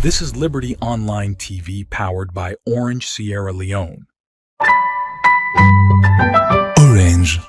This is Liberty Online TV powered by Orange Sierra Leone. Orange.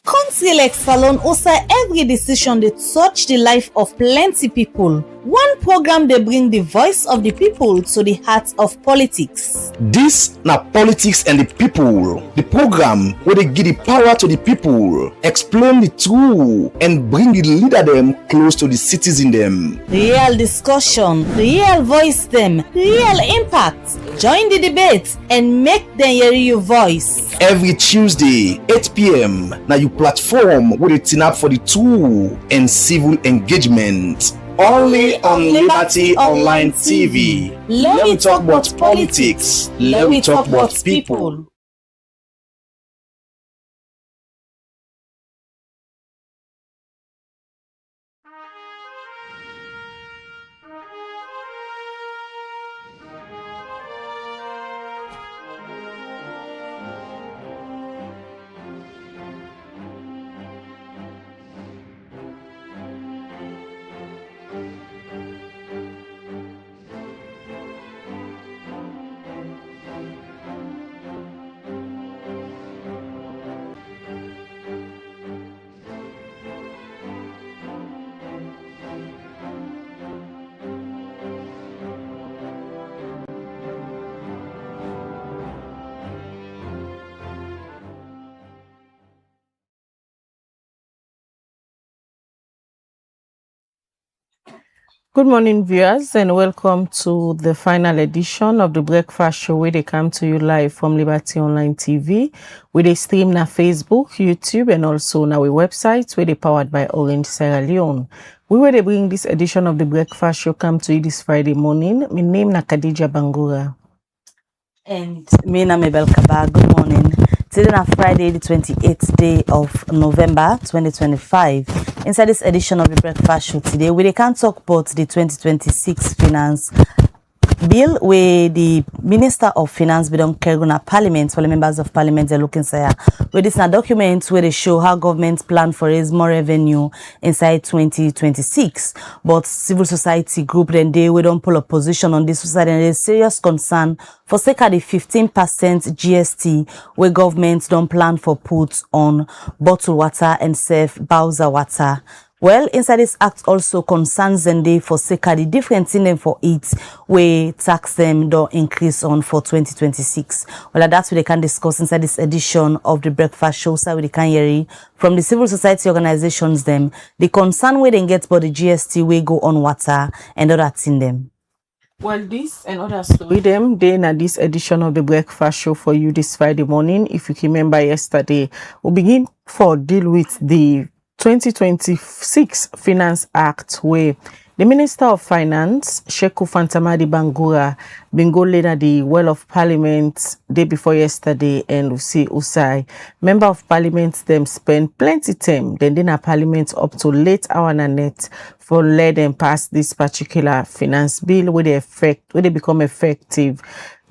Council Salon also every decision they touch the life of plenty people. One program they bring the voice of the people to the heart of politics. This na politics and the people. The program where they give the power to the people, explain the truth, and bring the leader them close to the citizen them. Real discussion, real voice them, real impact. Join the debate and make them hear your voice. Every Tuesday, 8 p.m. Now you platform where they turn up for the truth and civil engagement. Only on Liberty Online TV. Let me talk about politics. Let me talk about people. Good morning, viewers, and welcome to the final edition of the Breakfast Show, where they come to you live from Liberty Online TV, where they stream na Facebook, YouTube, and also na our website, where they powered by Orange Sierra Leone. We will bring this edition of the Breakfast Show come to you this Friday morning. My name na Khadija Bangura. And me na Mabel Kaba. Good morning. Today na Friday, the 28th day of November 2025. Inside this edition of the Breakfast Show today, we can talk about the 2026 finance bill where the Minister of Finance be don carry on Parliament for the members of Parliament they're looking say where this na document where they show how government plan for raise more revenue inside 2026. But civil society group then we don't pull a position on this side, and there's serious concern for sake of the 15% GST where government don't plan for put on bottled water and safe Bowser water. Well, inside this act also concerns them they for sake of the different thing them for it where tax them don't increase on for 2026. Well, that's what they can discuss inside this edition of the Breakfast Show. So we can hear from the civil society organizations them the concern where they get about the GST we go on water and other thing them. Well, this and other story them then at this edition of the Breakfast Show for you this Friday morning. If you can remember yesterday, we begin for deal with the 2026 Finance Act where the Minister of Finance, Sheku Fantamadi Bangura, been go later the Well of Parliament day before yesterday, and Usi Usai. Member of Parliament them spend plenty time then a Parliament up to late hour and net for let them pass this particular finance bill where they become effective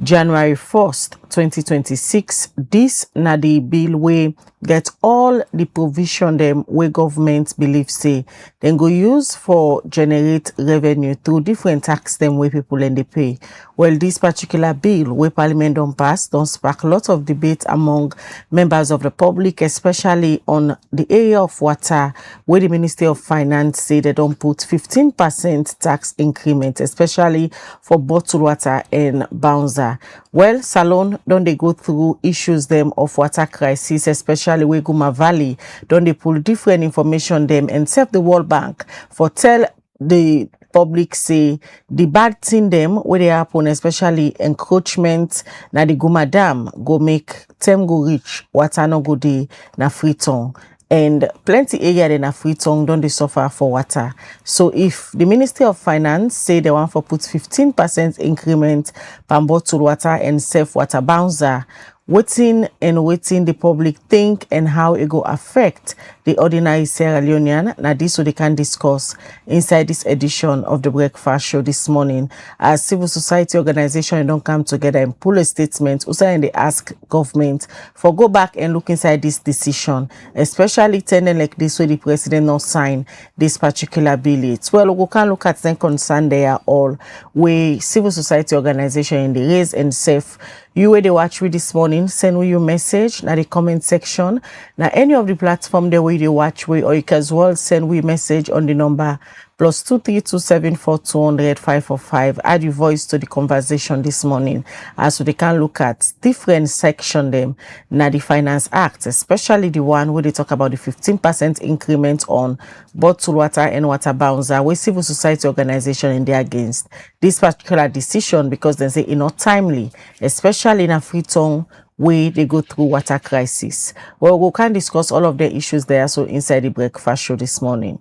January 1st, 2026. This na the bill where get all the provision them where government believes say then go use for generate revenue through different tax them where people and they pay. Well, this particular bill where Parliament don't pass don't spark a lot of debate among members of the public, especially on the area of water where the Ministry of Finance say they don't put 15% tax increment, especially for bottled water and Bowser. Well, Salon don't they go through issues them of water crisis, especially where Guma Valley don't they pull different information them and serve the World Bank for tell the public say the bad thing them where they happen, especially encroachment na the Guma Dam go make them go reach water no go dey na Freetown. And plenty area in Freetown don't they suffer for water. So if the Ministry of Finance say they want for put 15% increment per bottled water and safe water Bowser, waiting the public think and how it go affect the ordinary Sierra Leonean. Now this so they can discuss inside this edition of the Breakfast Show this morning. As civil society organization don't come together and pull a statement, also and they ask government for go back and look inside this decision, especially tending like this where the president not sign this particular bill. Well, we can look at them concern they are all where civil society organization in the raise and safe. You where they watch with this morning, send me your message in the comment section. Now any of the platform there where they watch with, or you can as well send me a message on the number +23274200545. Add your voice to the conversation this morning, as so they can look at different section them now the Finance Act, especially the one where they talk about the 15% increment on bottled water and water bouncer, where civil society organization in there against this particular decision because they say it's not timely, especially in a free tongue way they go through water crisis. Well, we can discuss all of the issues there so inside the Breakfast Show this morning.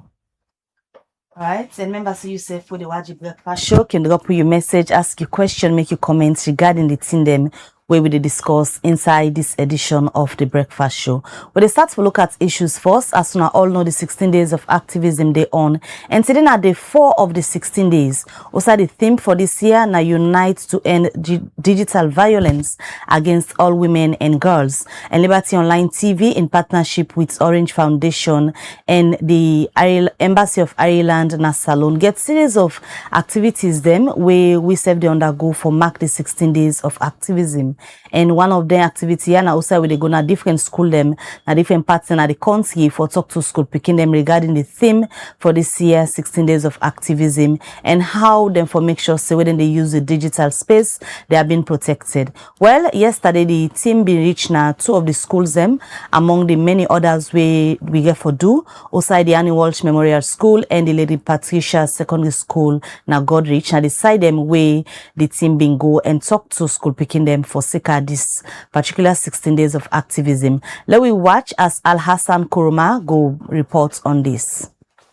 Alright, and remember, so you say for the Waji Breakfast Show, can drop your message, ask your question, make your comments regarding the thing them where we discuss inside this edition of the Breakfast Show. We'll start to look at issues first, as soon as all know the 16 days of activism they on. And today now day 4 of the 16 days. Also the theme for this year now unite to end digital violence against all women and girls. And Liberty Online TV in partnership with Orange Foundation and the Embassy of Ireland na Salon get series of activities them where we serve the undergo for mark the 16 days of activism. And one of the activity and also we they go na different school them na different parts in the country for talk to school picking them regarding the theme for this year 16 days of activism and how them for make sure so when they use the digital space they are being protected. Well, yesterday the team been reached now 2 of the schools them among the many others we get for do also the Annie Walsh Memorial School and the Lady Patricia Secondary School now Godrich now decide them way the team been go and talk to school picking them for Sika this particular 16 days of activism. Let we watch as Al Hassan Kuruma go report on this.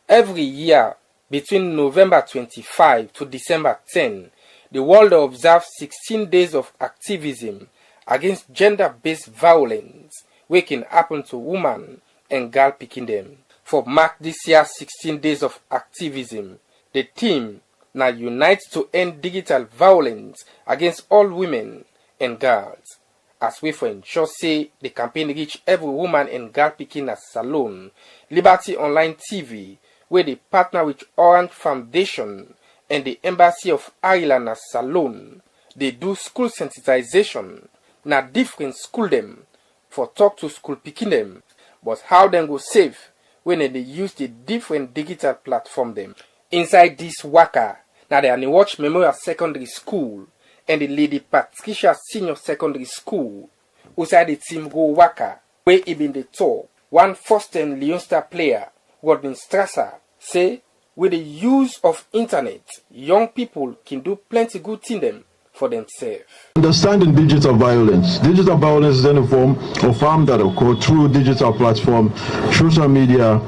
Every year between November 25 to December 10, the world observes 16 days of activism against gender-based violence which can happen to women and girl picking them. For mark this year's 16 days of activism, the theme now unites to end digital violence against all women and girls, as we for ensure say the campaign reach every woman and girl picking a salon. Liberty Online TV, where they partner with Orange Foundation and the Embassy of Ireland as Salon, they do school sensitization, na different school them, for talk to school picking them, but how them go safe when they use the different digital platform them. Inside this waka, now they are in Watch Memorial Secondary School and the Lady Patricia Senior Secondary School, outside the team go waka, where he been the top. One first-time Leon Star player, Gordon Strasser, say, with the use of internet, young people can do plenty good in them for themselves. Understanding digital violence. Digital violence is any form of harm that occur through digital platform, social media,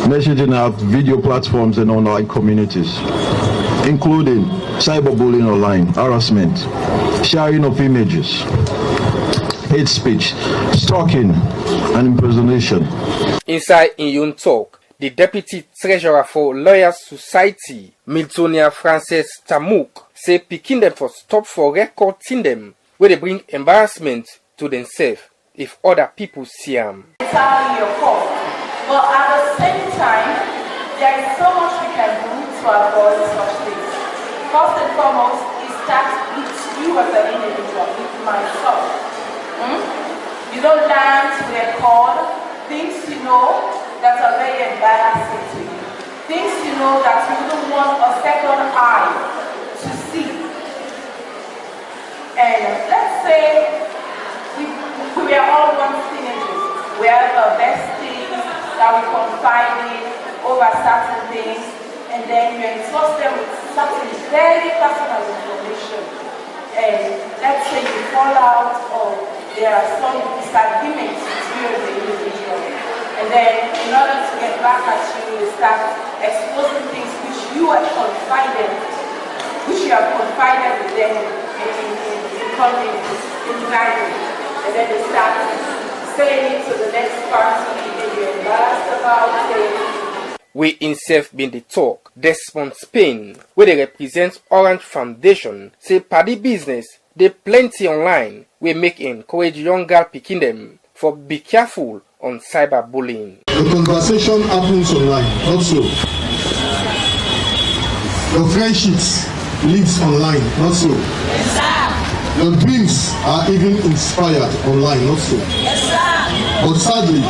messaging apps, video platforms, and online communities, including cyberbullying online, harassment, sharing of images, hate speech, stalking, and impersonation. Inside in Yun Talk, the Deputy Treasurer for Lawyers Society, Miltonia Frances Tamouk, say picking them for stop for recording them where they bring embarrassment to themselves if other people see them. Entirely your fault. But at the same time, there is so much we can do to avoid such things. First and foremost, it starts with you as an individual, with myself. You don't learn to record things you know that are very embarrassing to you. Things you know that you don't want a second eye to see. And let's say we were all once teenagers. We have our best things that we confide in over certain things, and then you entrust them with something very personal information. And let's say you fall out or there are some disagreements between the individual. And then in order to get back at you, you start exposing things which you have confided with them in private. and then they start saying it to the next party, they be embarrassed about it. We inself been the talk. Desmond Spain, where they represent Orange Foundation, say paddy business, they plenty online. We make encourage young girl picking them for be careful on cyberbullying. The conversation happens online, not so. The friendships lives online, not so. Yes, sir. The dreams are even inspired online, not so. Yes, sir. But sadly,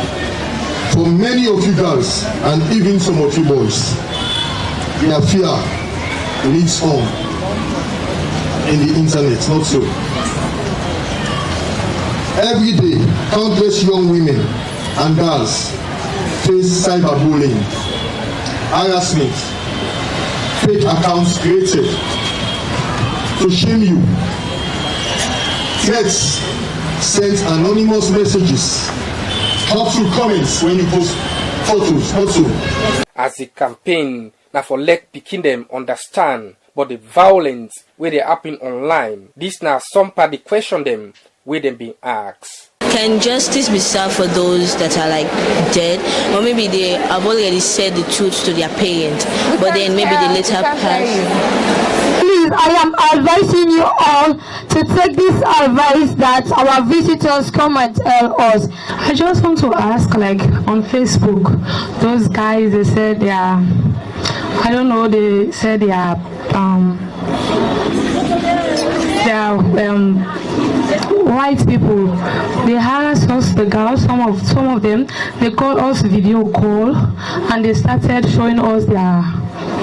for many of you girls and even some of you boys, their fear lives on in the internet, not so. Every day, countless young women and girls face cyberbullying, harassment, fake accounts created to shame you, threats, sent anonymous messages, hurtful comments when you post photos, also. As the campaign now for let picking them understand but the violence where they happen online, this now some party question them where them being asked. Can justice be served for those that are like dead, or maybe they have already said the truth to their parents, but then maybe they later pass? Please, I am advising you all to take this advice that our visitors come and tell us. I just want to ask, like on Facebook, those guys, they said they are, I don't know, they said they are white people. They harass us, the girls, some of them, they call us video call and they started showing us their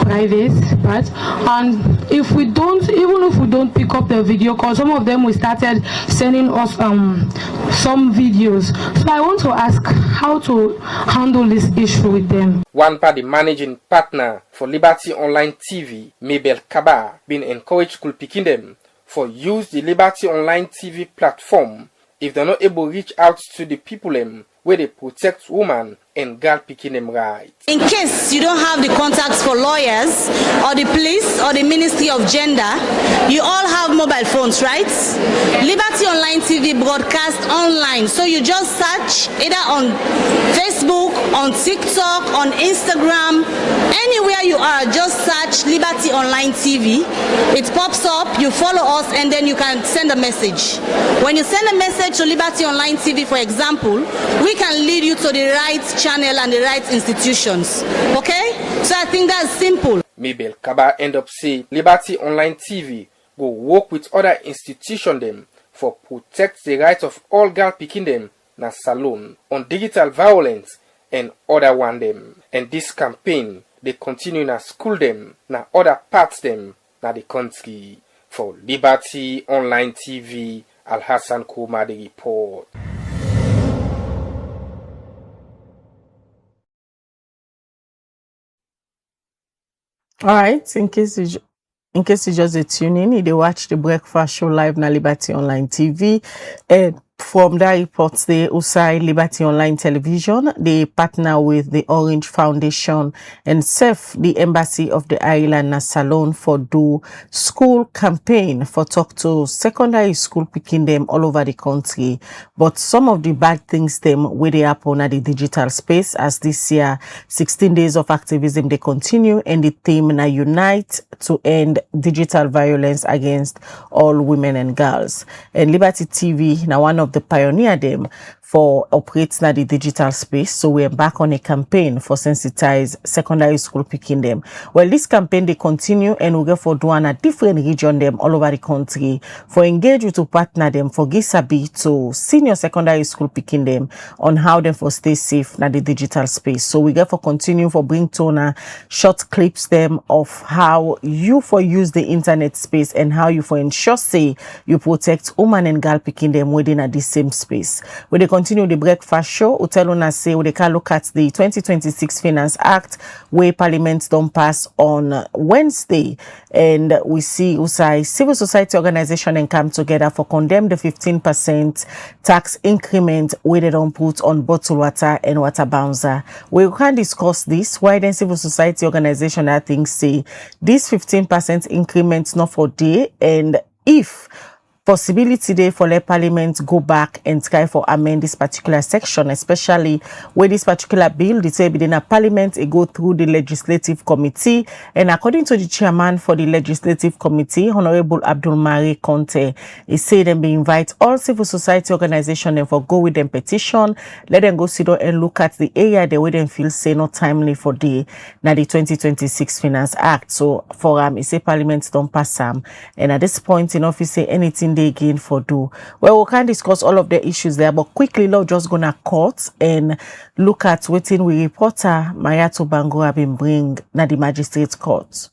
private part, and if we don't pick up the video call, some of them we started sending us some videos. So I want to ask how to handle this issue with them. One part the managing partner for Liberty Online TV, Mabel Kaba, been encouraged school picking them for use the Liberty Online TV platform if they're not able to reach out to the people where they protect women and girl picking them right. In case you don't have the contacts for lawyers or the police or the Ministry of Gender, you all have mobile phones, right? Liberty Online TV broadcast online. So you just search either on Facebook, on TikTok, on Instagram, anywhere you are, just search Liberty Online TV. It pops up, you follow us, and then you can send a message. When you send a message to Liberty Online TV, for example, we can lead you to the right channel and the right institutions. Okay? So I think that's simple. Mabel Kaba end up say Liberty Online TV go work with other institutions them for protect the rights of all girl picking them na salon on digital violence and other one them. And this campaign they continue na school them na other parts them na the country. For Liberty Online TV, Al Hassan Kuma the report. All right, in case you just tune in, they watch the breakfast show live na Liberty Online TV. And from that report, the USAI Liberty Online Television, they partner with the Orange Foundation and SEF, the Embassy of the Island na Salon for do school campaign for talk to secondary school picking them all over the country. But some of the bad things them where they happen at the digital space as this year 16 days of activism they continue and the theme na unite to end digital violence against all women and girls. And Liberty TV now one of the pioneer them for operating at the digital space. So we embark on a campaign for sensitize secondary school picking them. Well, this campaign they continue and we go for doing a different region them all over the country for engage with to partner them for Gisabi to senior secondary school picking them on how them for stay safe at the digital space. So we go for continue for bring toner short clips them of how you for use the internet space and how you for ensure say you protect woman and girl picking them within at the same space. When they continue the breakfast show, we tell us say we can look at the 2026 Finance Act where Parliament don't pass on Wednesday, and we see USAI civil society organization and come together for condemn the 15% tax increment where they don't put on bottled water and water bouncer. We can discuss this. Why then civil society organization I think say this 15% increment not for day, and if possibility there for let Parliament go back and try for amend this particular section, especially where this particular bill, they say within a Parliament, it go through the Legislative Committee. And according to the chairman for the Legislative Committee, Honorable Abdul Mari Conte, he said them be invite all civil society organizations and for go with them petition, let them go sit down and look at the area they would feel say not timely for the 2026 Finance Act. So for he say Parliament don't pass and at this point in office say anything they again for do. Well, we can discuss all of the issues there, but quickly we're just gonna court and look at waiting we reporter Mayato Bango have been bring na the magistrate court.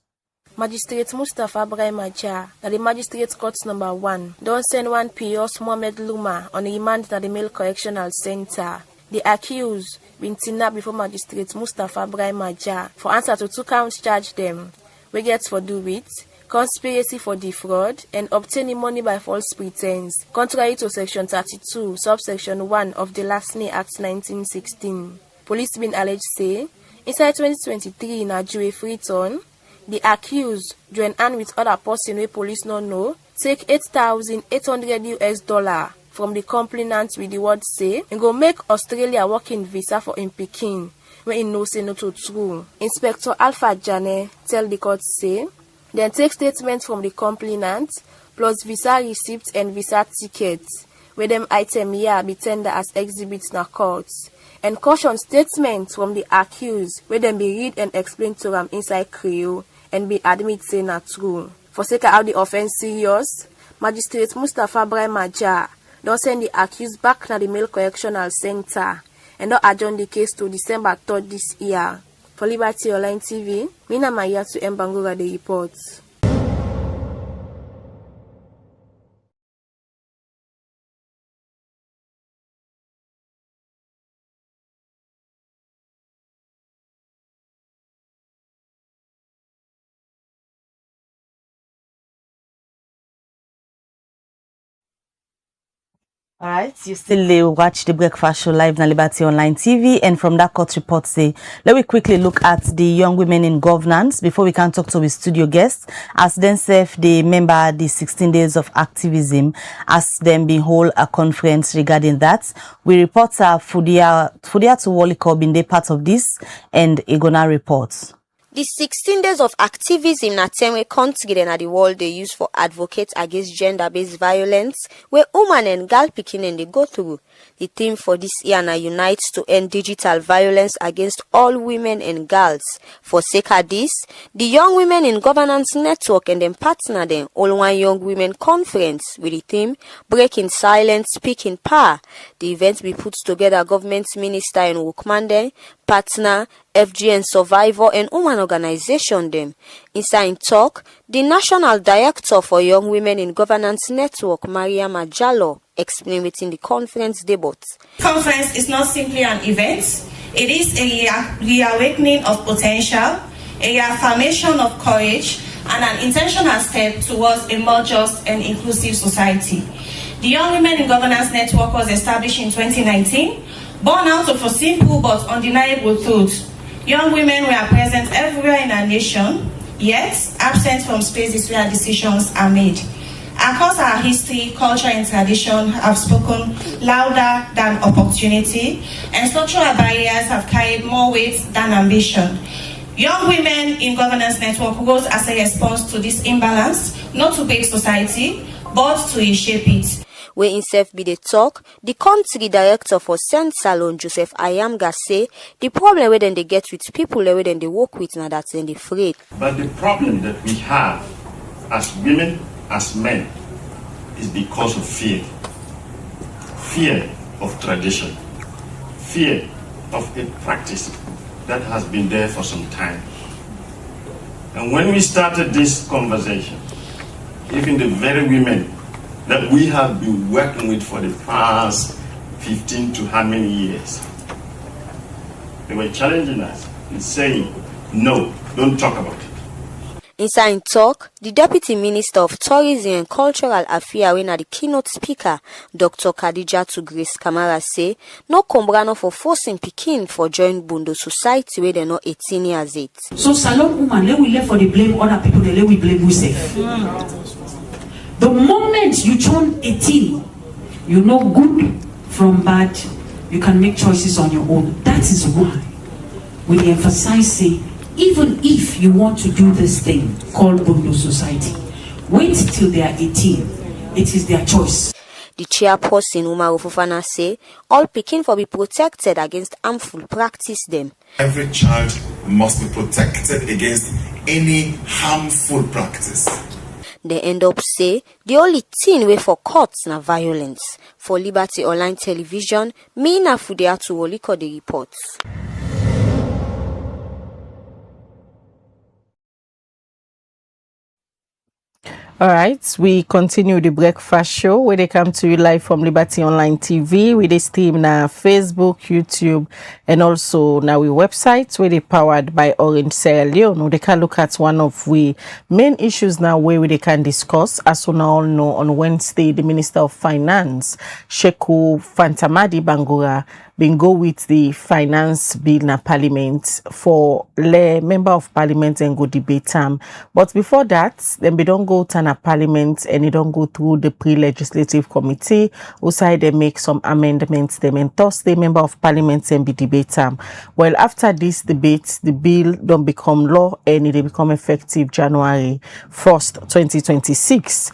Magistrate Mustafa Brahmaja, na the Magistrate Court number 1, don't send one Pios Mohamed Luma on remand at the Male Correctional Center. The accused been kidnapped before Magistrate Mustafa Brahmaja for answer to 2 counts charge them. We get for do with conspiracy for defraud and obtaining money by false pretense, contrary to Section 32, subsection 1 of the Lasney Act 1916. Police been alleged say, inside 2023 in Ajue Freeton, the accused join hand with other person where police no know, take $8,800 from the complainant with the word say, and go make Australia working visa for in Peking, when he no say no to true. Inspector Alpha Jane tell the court say, then take statements from the complainant, plus visa receipts and visa tickets, where them item here be tender as exhibits na courts, and caution statements from the accused, where them be read and explain to them inside Creole, and be admit say na true. For sake of how the offense serious, Magistrate Mustafa Brahmaja don't send the accused back na the Male Correctional Center, and don't adjourn the case to December 3rd this year. For Liberty Online TV, Mina Maya to Mbangura the reports. All right, you still watch the Breakfast Show live on Liberty Online TV, and from that court report say, let me quickly look at the young women in governance before we can talk to the studio guests. As themselves, they member the 16 days of activism, as them be hold a conference regarding that. We report Fudia to Waliko been they part of this, and Igona reports. The 16 days of activism na term we country na the world they use for advocate against gender-based violence where women and girl picking and they go through. The theme for this year na unites to end digital violence against all women and girls. For sake of this, the Young Women in Governance Network and them partner them all one Young Women Conference with the theme Breaking Silence, Speaking Power. The event be put together government minister and workman partner, FGN Survivor and woman organization them. Inside talk, the National Director for Young Women in Governance Network, Maria Majalo, explained within the conference debate. Conference is not simply an event. It is a reawakening of potential, a reaffirmation of courage, and an intentional step towards a more just and inclusive society. The Young Women in Governance Network was established in 2019, born out of a simple but undeniable truth. Young women were present everywhere in our nation, yet absent from spaces where decisions are made. Across our history, culture, and tradition have spoken louder than opportunity, and structural barriers have carried more weight than ambition. Young Women in Governance Network rose as a response to this imbalance, not to break society, but to reshape it. Where himself be the talk, the country director for Saint Salon, Joseph Ayamga, say the problem where then they get with people where then they work with now that's then they afraid. But the problem that we have as women, as men, is because of fear. Fear of tradition. Fear of a practice that has been there for some time. And when we started this conversation, even the very women that we have been working with for the past 15 to how many years, they were challenging us and saying, no, don't talk about it. Inside talk, the Deputy Minister of Tourism and Cultural Affairs, when the keynote speaker, Dr. Khadija to Grace Kamara, say, no combrano for forcing Pekin for join Bundo society where they're not 18 years old. So, salon woman, let we left for the blame other people, let we blame ourselves. The moment you turn 18, you know good from bad, you can make choices on your own. That is why we emphasize say, even if you want to do this thing called Bondo Society, wait till they are 18. It is their choice. The chairperson Umaru Fofana say all pikin for be protected against harmful practice them. Every child must be protected against any harmful practice. They end up say the only thing way for courts na violence. For Liberty Online Television, me na Fudeatu Woliko the reports. All right, we continue the breakfast show where they come to you live from Liberty Online TV with this stream na Facebook, YouTube, and also now we website where they powered by Orange Sierra Leone. They can look at one of we main issues now where they can discuss. As we all know, on Wednesday, the Minister of Finance, Sheku Fantamadi Bangura, been go with the finance bill na parliament for the member of parliament and go debate them. But before that, then we don't go to na parliament and it don't go through the pre-legislative committee. Also, they make some amendments them and Thursday member of parliament and be debate them. Well, after this debate, the bill don't become law and it become effective January 1st, 2026.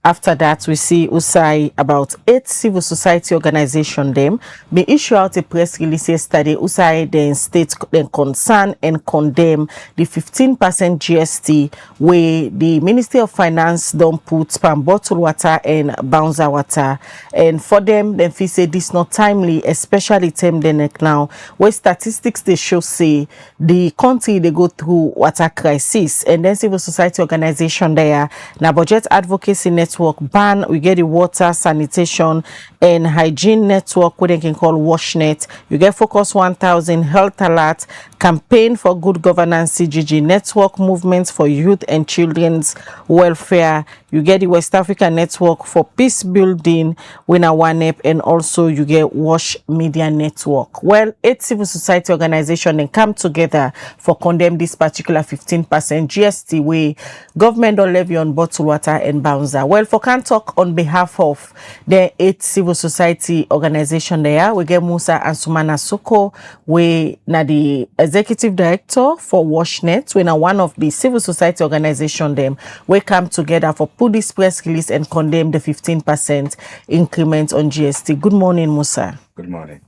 After that, we see USAI about 8 civil society organizations them may issue out a press release yesterday. USAI then state then concern and condemn the 15% GST where the Ministry of Finance don't put palm bottle water and bouncer water. And for them, then they say this not timely, especially term the neck now, where statistics they show say the country they go through water crisis and then civil society organization there now budget advocacy network ban, we get the water, sanitation, and hygiene network, what they can call WashNet. You get Focus 1000, Health Alert, Campaign for Good Governance, CGG network, movements for youth and children's welfare. You get the West Africa Network for Peace Building, Winner OneUp, and also you get Wash Media Network. Well, 8 civil society organizations then come together for condemn this particular 15% GST way government don't levy on bottled water and bouncer. Well, for can talk on behalf of the 8 civil society organization there, we get Musa and Sumana Soko, we na the executive director for WashNet, we na one of the civil society organization them, we come together for put this press release and condemn the 15% increment on GST. Good morning, Musa. Good morning.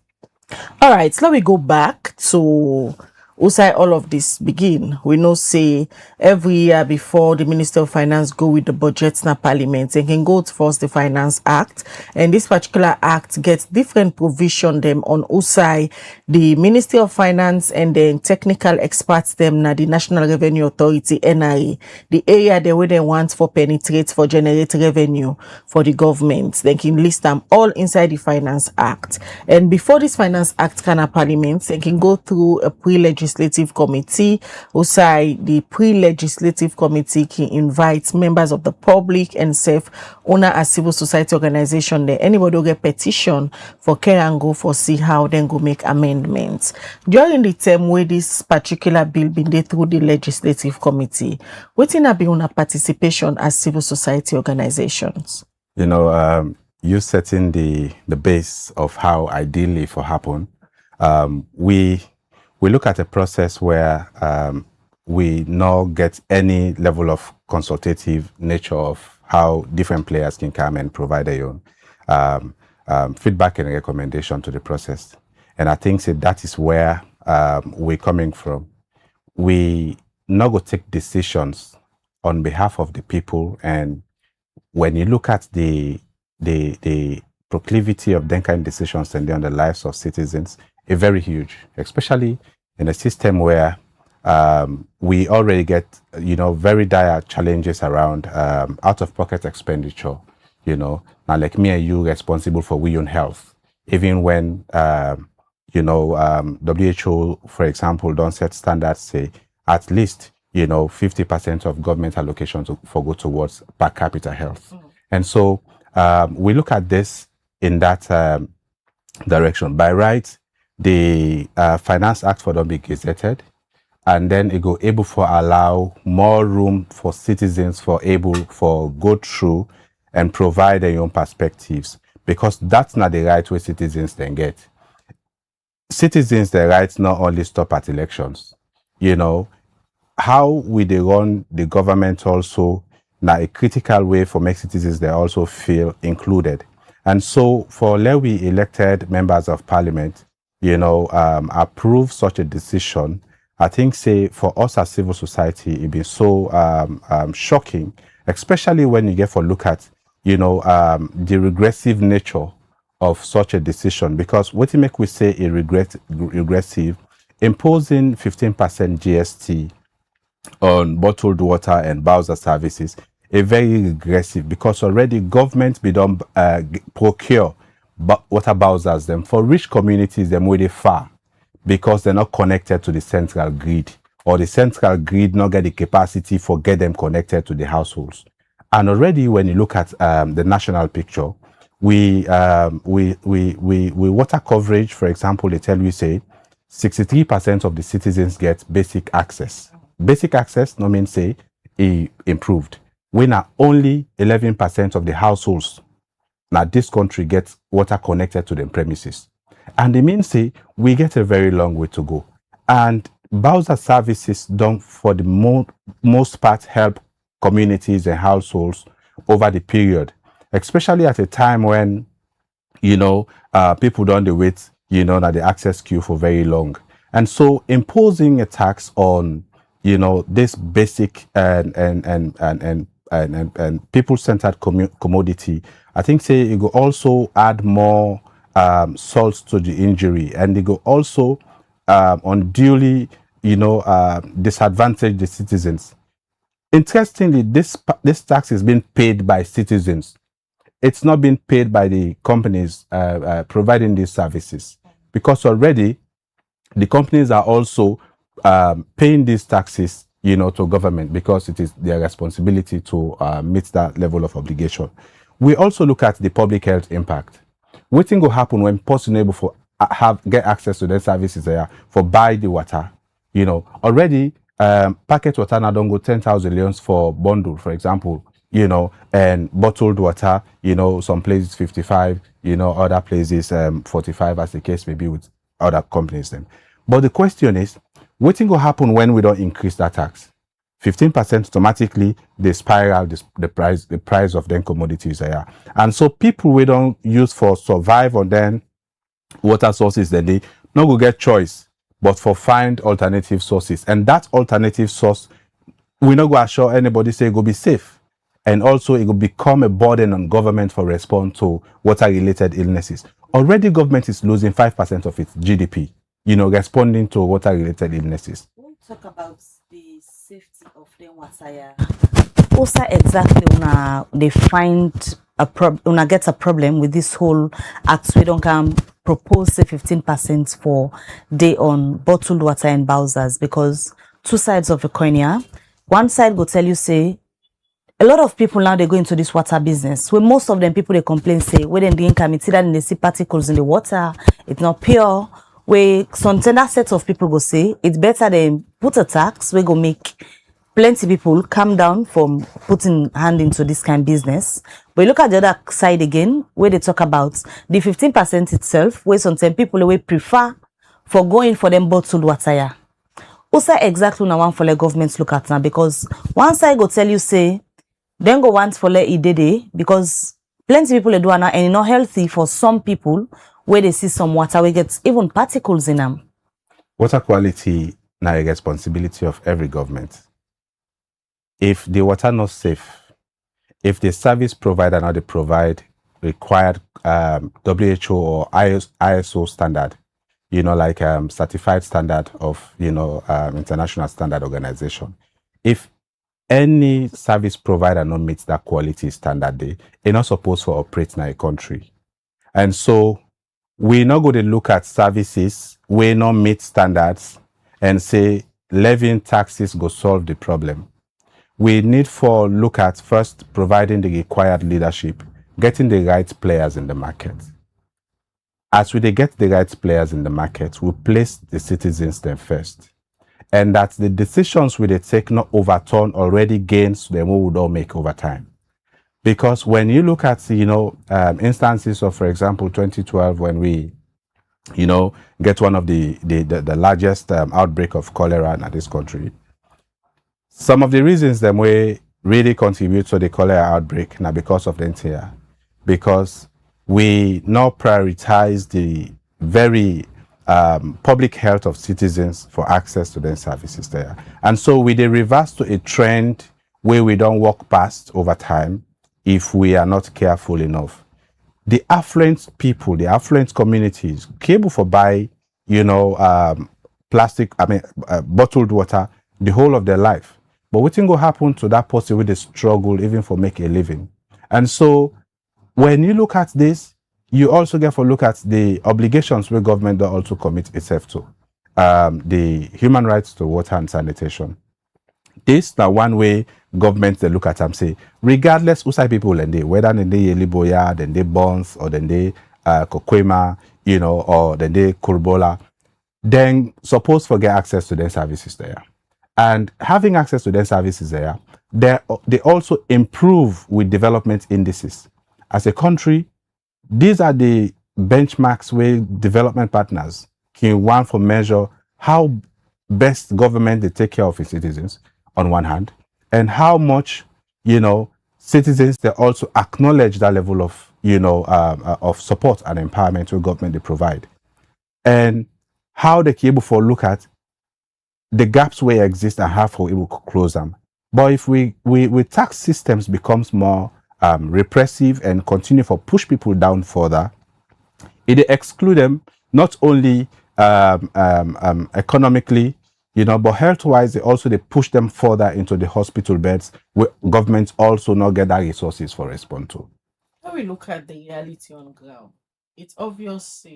All right, so let me go back to Usai all of this begin. We know say every year before the Minister of Finance go with the budget na parliament and can go to first the Finance Act, and this particular act gets different provision them on Usai the Ministry of Finance and then technical experts them na the National Revenue Authority NRA, the area they where they want for penetrate for generate revenue for the government. They can list them all inside the Finance Act, and before this Finance Act can a parliament they can go through a pre-legislative committee. Also, the pre-legislative committee can invite members of the public and self owner as civil society organization there. Anybody will get petition for care and go for see how then go make amendments. During the term where this particular bill been there through the legislative committee, waiting to be on a participation as civil society organizations. You know, you setting the base of how ideally for happen. We look at a process where we now get any level of consultative nature of how different players can come and provide their own feedback and recommendation to the process. And I think that is where we're coming from. We now go take decisions on behalf of the people, and when you look at the proclivity of them kind of decisions and on the lives of citizens, it's very huge, especially in a system where we already get, very dire challenges around out-of-pocket expenditure. Now like me and you responsible for we own health, even when WHO, for example, don't set standards say at least 50% of government allocations for go towards per capita health. And so we look at this in that direction. By right, the Finance Act for them be gazetted, and then it go able for allow more room for citizens for go through and provide their own perspectives, because that's not the right way citizens then get. Citizens, their rights not only stop at elections. How we they run the government also now a critical way for make citizens they also feel included. And so for Lewi elected members of parliament, approve such a decision, I think say for us as civil society, it be so shocking, especially when you get for look at, the regressive nature of such a decision, because what it make we say a regressive, imposing 15% GST on bottled water and Bowser services, a very regressive, because already government be done procure water Bowsers them for rich communities them way they far, because they're not connected to the central grid, or the central grid not get the capacity for get them connected to the households. And already when you look at the national picture, we water coverage, for example, they tell you say 63% of the citizens get basic access. Basic access no mean say improved. When only 11% of the households now this country gets water connected to the premises. And it means say we get a very long way to go. And Bowser services don't for the most part help communities and households over the period, especially at a time when people don't wait that the access queue for very long. And so imposing a tax on this basic and people-centered commodity, I think say it will also add more salt to the injury, and it will also unduly disadvantage the citizens. Interestingly, this tax is being paid by citizens. It's not being paid by the companies providing these services, because already the companies are also paying these taxes to government, because it is their responsibility to meet that level of obligation. We also look at the public health impact. What thing will happen when person able for get access to their services there for buy the water? Already packet water now don't go 10,000 leons for bundle, for example, and bottled water, some places 55, other places 45, as the case may be with other companies then. But the question is, what will happen when we don't increase that tax? 15% automatically they spiral the price of them commodities there. And so people we don't use for survive on them water sources, then they not go get choice, but for find alternative sources. And that alternative source, we not go assure anybody say it will be safe. And also it will become a burden on government for response to water-related illnesses. Already government is losing 5% of its GDP, responding to water-related illnesses. When we talk about the safety of the water, also exactly they find get a problem with this whole act. We don't come propose say 15% for day on bottled water and Bowsers, because two sides of the coin here. One side will tell you say a lot of people now they go into this water business. Where most of them people they complain say when the income it's either they see particles in the water, it's not pure. Where some tender sets of people go say it's better than put a tax. We go make plenty people come down from putting hand into this kind of business. But look at the other side again, where they talk about the 15% itself, where some people will prefer for going for them bottled water. Also exactly now one for the government look at now, because one side go tell you say then go want for let it because plenty people they do now, and it's not healthy for some people where they see some water we get even particles in them. Water quality now a responsibility of every government. If the water not safe, if the service provider now they provide required WHO or ISO standard, like certified standard of international standard organization, if any service provider not meets that quality standard, they're not supposed to operate in a country. And so we're not going to look at services we not meet standards and say levying taxes go solve the problem. We need for look at first providing the required leadership, getting the right players in the market. As we get the right players in the market, we place the citizens there first. And that the decisions we take not overturn already gains them we would all make over time. Because when you look at, instances of, for example, 2012, when we, get one of the largest outbreak of cholera in this country, some of the reasons that we really contribute to the cholera outbreak now because of the NTR, because we now prioritize the very public health of citizens for access to the services there. And so we dey reverse to a trend where we don't walk past over time if we are not careful enough. The affluent people, the affluent communities, able for buy, bottled water the whole of their life. But what thing will happen to that person with the struggle even for make a living? And so when you look at this, you also get to look at the obligations where government does also commit itself to. The human rights to water and sanitation. This now one way government they look at and say, regardless who side people and they, whether then they Yeliboya, then they Bonds, or then they Kokwema, or then they Kurbola, then suppose for get access to their services there. And having access to their services there, they also improve with development indices. As a country, these are the benchmarks where development partners can want for measure how best government they take care of its citizens on one hand, and how much, citizens they also acknowledge that level of, of support and empowerment to government they provide. And how they can able to look at the gaps where exist and how for able to close them. But if we tax systems becomes more repressive and continue for push people down further, it exclude them not only economically, but health-wise, they push them further into the hospital beds where governments also not get that resources for respond to. When we look at the reality on ground, it's obvious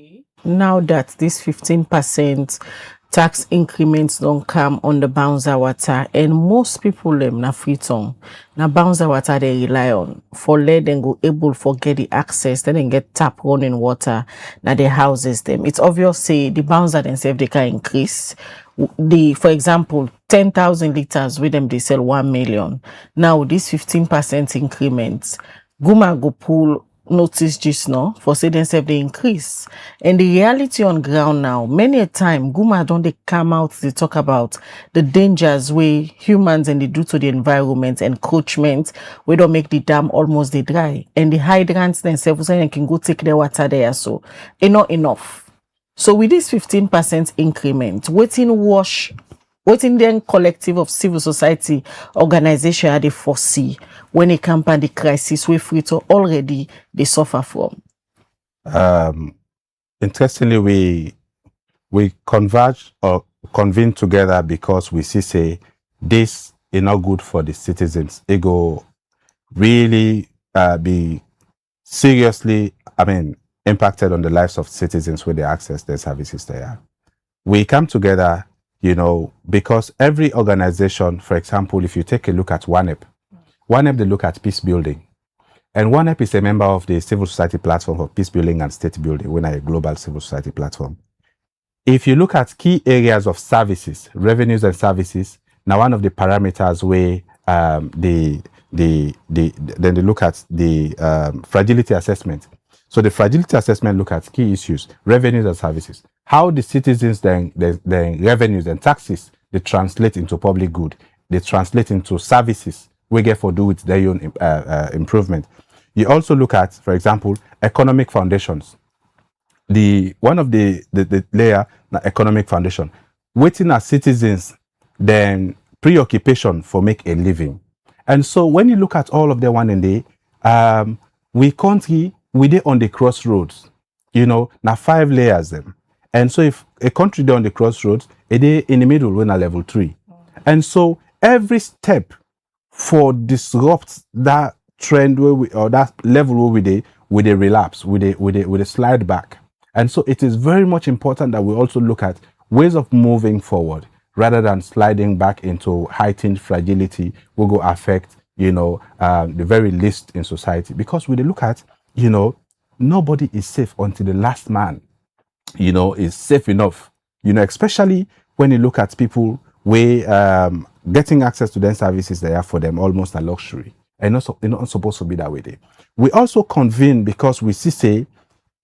now that this 15% tax increments don't come on the bouncer water, and most people na free tongue. Now bouncer water they rely on for let them go able for get the access, then get tap running water now their houses them. It's obvious the bouncer themselves they can increase. For example, 10,000 liters with them they sell 1 million. Now this 15% increments, Guma go pull notice just now for say themselves they increase. And the reality on ground now, many a time Guma don't they come out to talk about the dangers way humans and they do to the environment, encroachment, we don't make the dam almost they dry. And the hydrants themselves can go take their water there, so it's not enough. So with this 15% increment, waiting then collective of civil society organization they foresee when it comes to the crisis we free to already they suffer from. Interestingly, we converge or convene together because we say this is not good for the citizens. It go really be seriously, impacted on the lives of citizens when they access their services there. We come together, because every organization, for example, if you take a look at ONEP they look at peace building. And ONEP is a member of the civil society platform for peace building and state building, when a global civil society platform. If you look at key areas of services, revenues and services, now one of the parameters where then they look at the fragility assessment. So the fragility assessment look at key issues, revenues and services. How the citizens then revenues and taxes they translate into public good, they translate into services we get for do with their own improvement. You also look at, for example, economic foundations. One of the layer economic foundation, waiting as citizens then preoccupation for make a living. And so when you look at all of the one in the we dey on the crossroads, now 5 layers them. And so if a country dey on the crossroads, it dey in the middle when a level 3. And so every step for disrupt that trend or that level where we dey relapse, we dey slide back. And so it is very much important that we also look at ways of moving forward rather than sliding back into heightened fragility will go affect, the very least in society. Because we dey look at, nobody is safe until the last man, is safe enough, especially when you look at people where getting access to their services they are for them almost a luxury. And it's not supposed to be that way. We also convene because we see, say,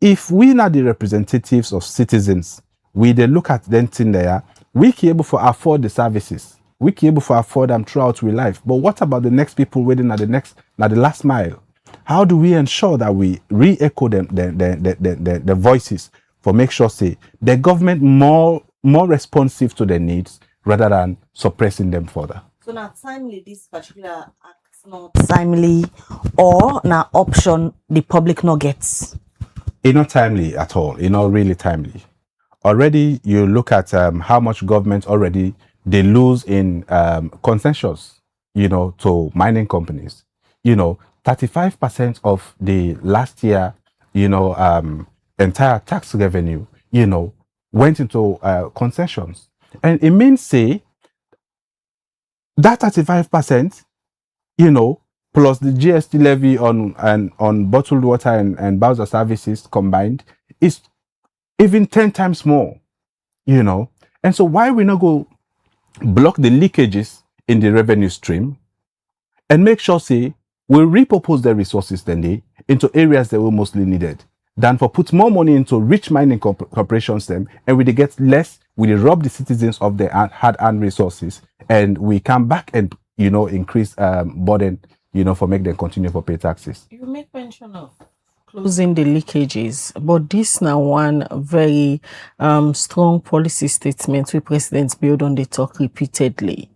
if we not the representatives of citizens, we they look at them thing there, we can able to afford the services. We can able to afford them throughout our life. But what about the next people waiting at the last mile? How do we ensure that we re-echo them the voices for make sure say the government more responsive to their needs rather than suppressing them further? So now timely this particular act not timely or now option the public not gets? It's not timely at all. It's not really timely. Already you look at how much government already they lose in concessions, to mining companies. 35% of the last year, entire tax revenue, went into concessions. And it means, say, that 35%, plus the GST levy on bottled water and Bowser services combined is even 10 times more, And so why we not go block the leakages in the revenue stream and make sure, say, we repurpose the resources then into areas that were mostly needed than for put more money into rich mining corporations them, and we get less, we rob the citizens of their hard-earned resources, and we come back and increase burden for make them continue for pay taxes. You make mention of closing the leakages, but this now one very strong policy statement we presidents build on the talk repeatedly.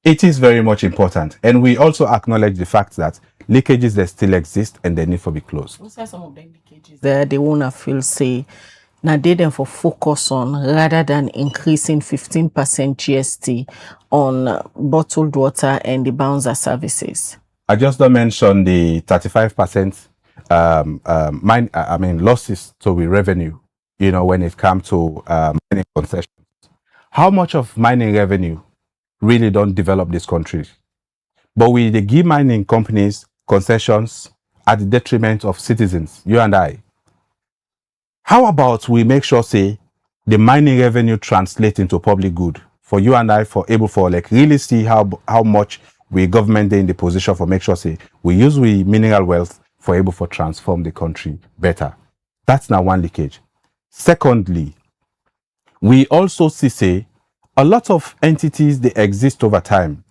It is very much important, and we also acknowledge the fact that leakages that still exist and they need to be closed. We say some of the leakages there they wanna feel say now they them for focus on rather than increasing 15% GST on bottled water and the bouncer services. I just don't mention the 35% losses to the revenue, when it comes to mining concessions. How much of mining revenue really don't develop this country? But we they give mining companies concessions at the detriment of citizens, you and I. How about we make sure, say, the mining revenue translate into public good for you and I, for able for like really see how much we government in the position for make sure, say, we use we mineral wealth for able for transform the country better. That's now one leakage. Secondly, we also see, say, a lot of entities, they exist over time.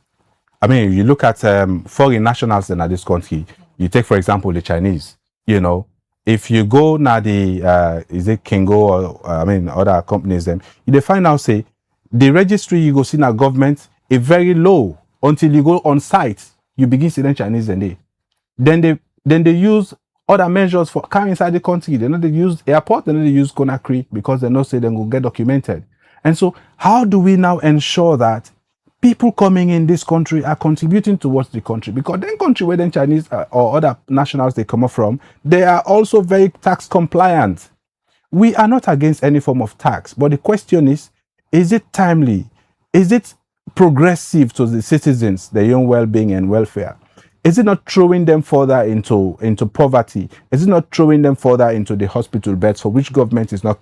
I mean, you look at foreign nationals in this country, you take, for example, the Chinese, if you go now the, is it Kingo or, other companies, them, you find out, say, the registry you go see now government is very low until you go on site, you begin seeing Chinese and then they use other measures for coming inside the country. They know they use airport, they know they use Conakry because they know say they will get documented. And so how do we now ensure that people coming in this country are contributing towards the country? Because then country where then Chinese or other nationals they come from, they are also very tax compliant. We are not against any form of tax, but the question is it timely? Is it progressive to the citizens, their own well-being and welfare? Is it not throwing them further into poverty? Is it not throwing them further into the hospital beds for which government is not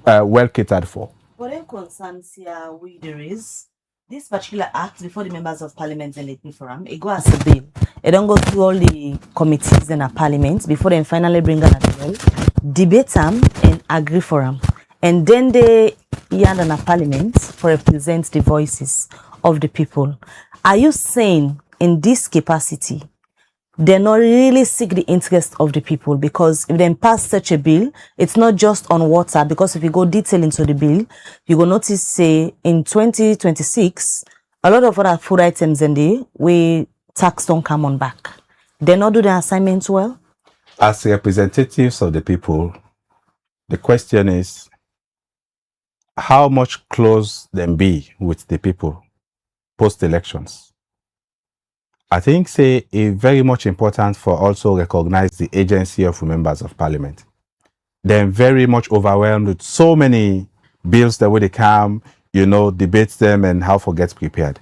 well catered for? What then concerns here there is this particular act before the members of parliament and the forum, it go as a bill. It don't go through all the committees in a parliament before they finally bring on a bill, debate them and agree for them. And then they hear in a parliament for represent the voices of the people. Are you saying in this capacity, they not really seek the interest of the people? Because if they pass such a bill, it's not just on water, because if you go detail into the bill, you will notice, say, in 2026, a lot of other food items in there, we tax don't come on back. They not do their assignments well? As representatives of the people, the question is, how much close them be with the people post-elections? I think, say, it's very much important for also recognize the agency of members of parliament. They're very much overwhelmed with so many bills that when they come, debate them and how for gets prepared.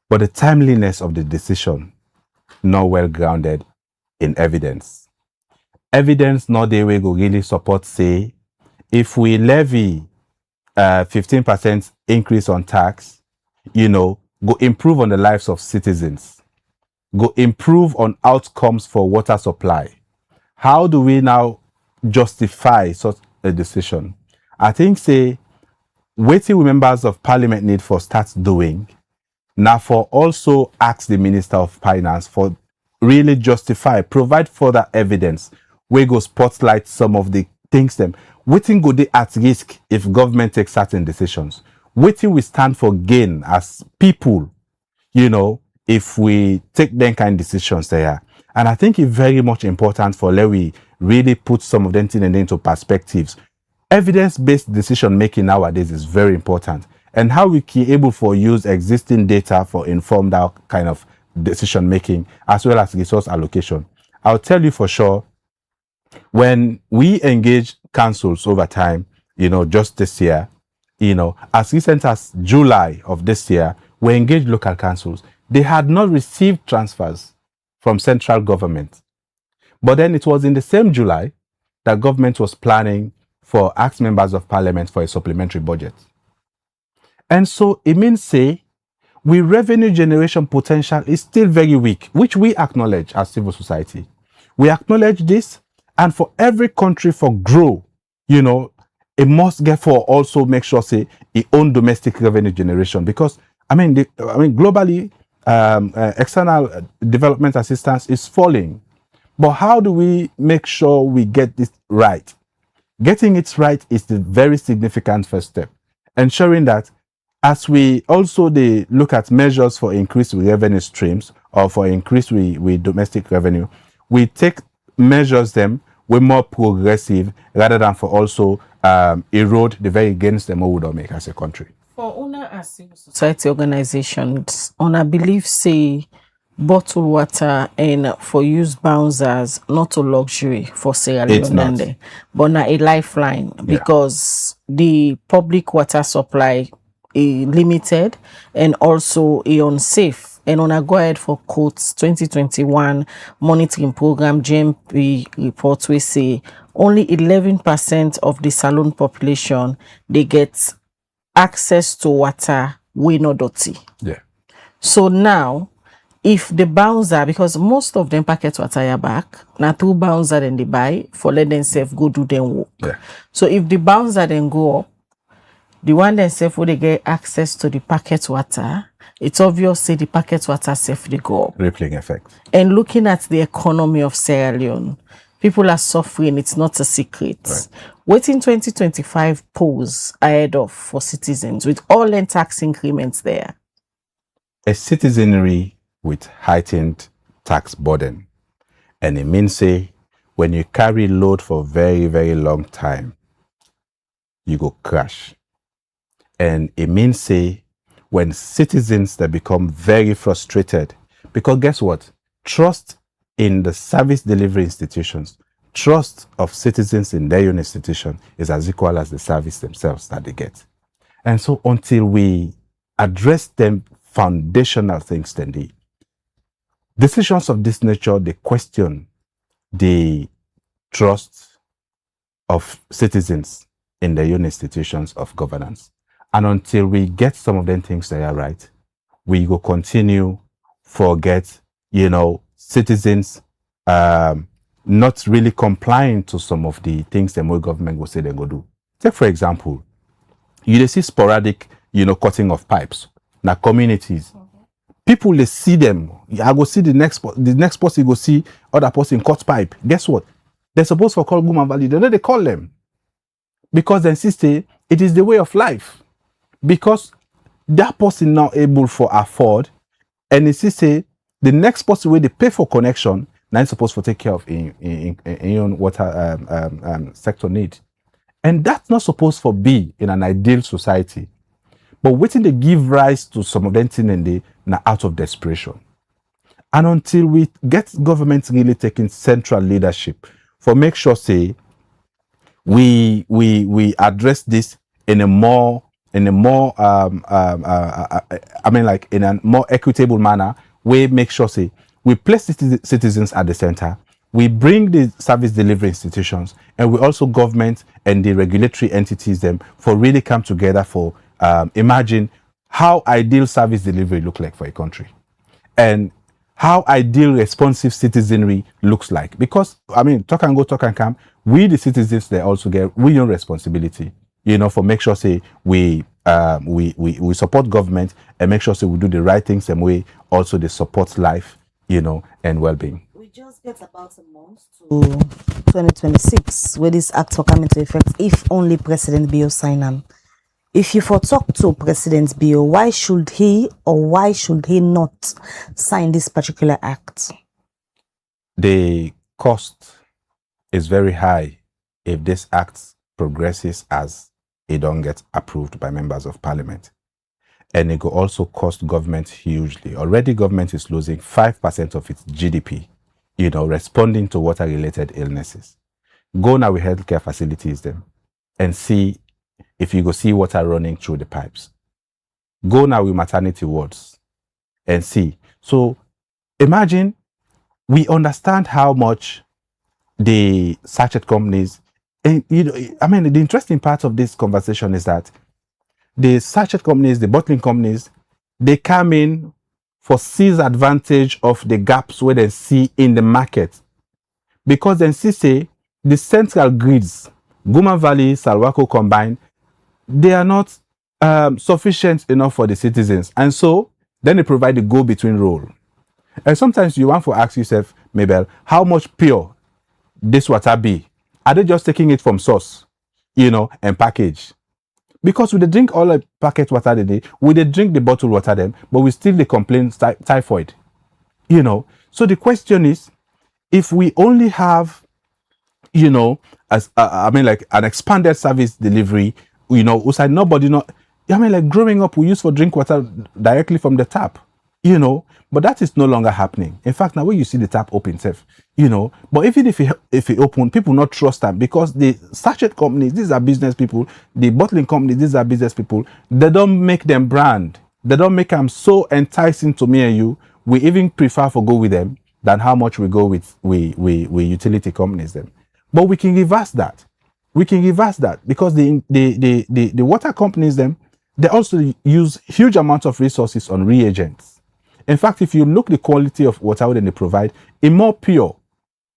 But the timeliness of the decision, not well grounded in evidence. Evidence not the way go really support, say, if we levy 15% increase on tax, go improve on the lives of citizens, go improve on outcomes for water supply. How do we now justify such a decision? I think say waiting with members of parliament need for start doing now for also ask the Minister of Finance for really justify, provide further evidence where go spotlight some of the things them. Waiting go they at risk if government takes certain decisions. Waiting we stand for gain as people, you know, if we take them kind of decisions there. And I think it's very much important for let we really put some of them things into perspectives. Evidence-based decision making nowadays is very important, and how we can able for use existing data for informed that kind of decision making as well as resource allocation. I'll tell you for sure, when we engage councils over time, you know, just this year, you know, as recent as July of this year, we engaged local councils. They had not received transfers from central government. But then it was in the same July that government was planning for ask members of parliament for a supplementary budget. And so it means say, we revenue generation potential is still very weak, which we acknowledge as civil society. We acknowledge this, and for every country for grow, you know, it must get for also make sure say its own domestic revenue generation, because globally, external development assistance is falling. But how do we make sure we get this right? Getting it right is the very significant first step. Ensuring that as we also look at measures for increased revenue streams or for increased with domestic revenue, we take measures them with more progressive rather than for also erode the very gains them we would make as a country. For una as civil society organizations, una believe say bottled water and for use bouncers not a luxury for Sierra Leone, but not a lifeline, because the public water supply is limited and also unsafe. And on a go ahead for quotes 2021 monitoring program GMP report, we say only 11% of the Salone population they get access to water we no dirty. Yeah. So now, if the bouncer, because most of them packet water ya back, now 2 bouncer then they buy for let themselves go do them work. Yeah. So if the bouncer then go up, the one themselves will they get access to the packet water, it's obvious say the packet water safely go up. Rippling effect. And looking at the economy of Sierra Leone, people are suffering, it's not a secret. Right. Waiting 2025 pose ahead of for citizens with all the tax increments there. A citizenry with heightened tax burden. And it means say, when you carry load for very, very long time, you go crash. And it means say, when citizens that become very frustrated, because guess what? Trust in the service delivery institutions, trust of citizens in their own institution is as equal as the service themselves that they get. And so until we address them foundational things, then the decisions of this nature, they question the trust of citizens in their own institutions of governance. And until we get some of them things that are right, we will continue forget, you know, citizens not really complying to some of the things the more government will say they go do. Take for example, you see sporadic, you know, cutting of pipes. Now communities, people they see them. I go see the next person you go see other person cut pipe. Guess what? They're supposed to call Guma Valley. They call them because they insist it is the way of life. Because that person not able for afford, and it say the next person where they pay for connection, now it's supposed to take care of in water sector need, and that's not supposed to be in an ideal society. But waiting they give rise to some of them thing and they now out of desperation. And until we get government really taking central leadership for make sure say we address this in a more in a more equitable manner, we make sure say we place citizens at the center, we bring the service delivery institutions, and we also government and the regulatory entities them for really come together for imagine how ideal service delivery look like for a country. And how ideal responsive citizenry looks like. Because, I mean, talk and go, talk and come, we the citizens, they also get, we own responsibility, you know, for make sure, say, we support government and make sure, say, we do the right things and we also they support life, you know, and well-being. We just get about a month to 2026 where this act will come into effect if only President Bio sign them. If you for talk to President Bio, why should he or why should he not sign this particular act? The cost is very high if this act progresses as it don't get approved by members of parliament. And it will also cost government hugely. Already government is losing 5% of its GDP, you know, responding to water-related illnesses. Go now with healthcare facilities them and see if you go see water running through the pipes. Go now with maternity wards and see. So imagine, we understand how much the sachet companies, and you know, I mean, the interesting part of this conversation is that the sachet companies, the bottling companies, they come in for seize advantage of the gaps where they see in the market. Because then see, say, the central grids, Guma Valley, Salwako combined, they are not sufficient enough for the citizens. And so, then they provide the go-between role. And sometimes you want to ask yourself, Mabel, how much pure this water be? Are they just taking it from source, you know, and package? Because we drink all the packet water today, we drink the bottled water them, but we still complain typhoid, you know. So the question is, if we only have, you know, as I mean, like an expanded service delivery, you know, outside nobody not. I mean, like growing up, we used to drink water directly from the tap, you know, but that is no longer happening. In fact, now when you see the tap open, self, you know, but even if it open, people not trust them because the sachet companies, these are business people, the bottling companies, these are business people. They don't make them brand. They don't make them so enticing to me and you. We even prefer to go with them than how much we go with utility companies them. But we can reverse that. We can reverse that because the water companies them, they also use huge amounts of resources on reagents. In fact, if you look the quality of water that they provide, it's more pure.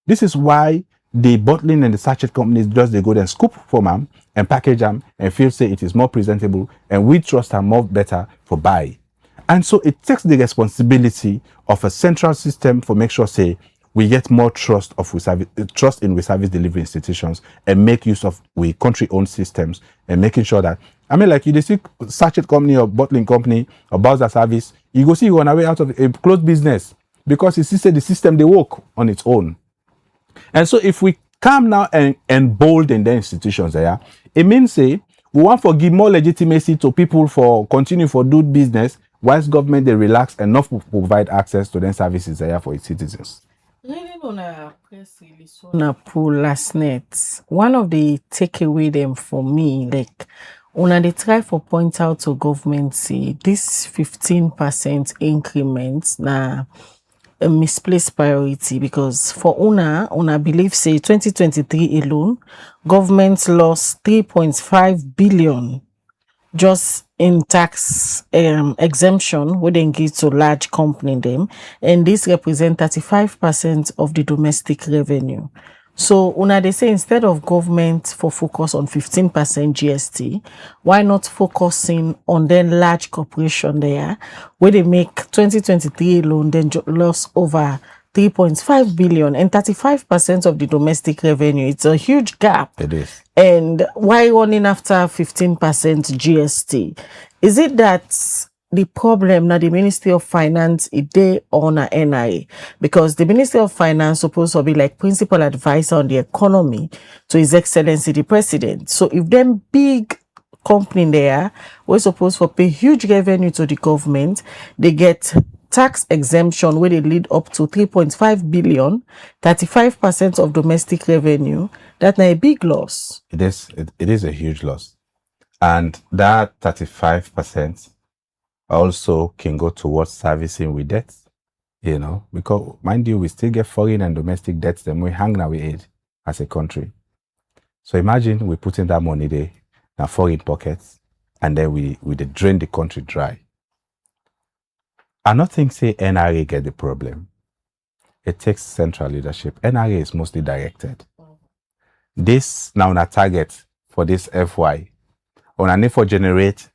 This is why the bottling and the sachet companies just they go there and scoop for them and package them and feel say it is more presentable and we trust them more better for buy. And so it takes the responsibility of a central system for make sure say we get more trust in we service delivery institutions and make use of we country-owned systems and making sure that, I mean, like you see sachet company or bottling company or Bowser service, you go see you on a way out of a closed business because you see say the system they work on its own. And so if we come now and embolden the institutions there, it means say we want to give more legitimacy to people for continue for do business whilst government they relax enough to provide access to them services there for its citizens. Reading on a press release on a poll last night, one of the takeaway them for me, like when they try for point out to government say this 15% increment na a misplaced priority because for una believe say 2023 alone, government lost 3.5 billion just in tax exemption where they give to large company them, and this represent 35% of the domestic revenue. So una they say instead of government for focus on 15% GST, why not focusing on then large corporation there where they make 2023 alone then lost over 3.5 billion and 35% of the domestic revenue. It's a huge gap. It is. And why running after 15% GST? Is it that the problem now the Ministry of Finance is there on a NIA? Because the Ministry of Finance supposed to be like principal advisor on the economy to His Excellency the President. So if them big company there we're supposed to pay huge revenue to the government, they get tax exemption where they lead up to 3.5 billion, 35% of domestic revenue. That's a big loss. It is a huge loss. And that 35% also can go towards servicing with debts, you know, because mind you, we still get foreign and domestic debts then we hang now with aid as a country. So imagine we put in that money there in foreign pockets and then we drain the country dry. I not think say NRA get the problem. It takes central leadership. NRA is mostly directed. This now a target for this FY. On a need for generate,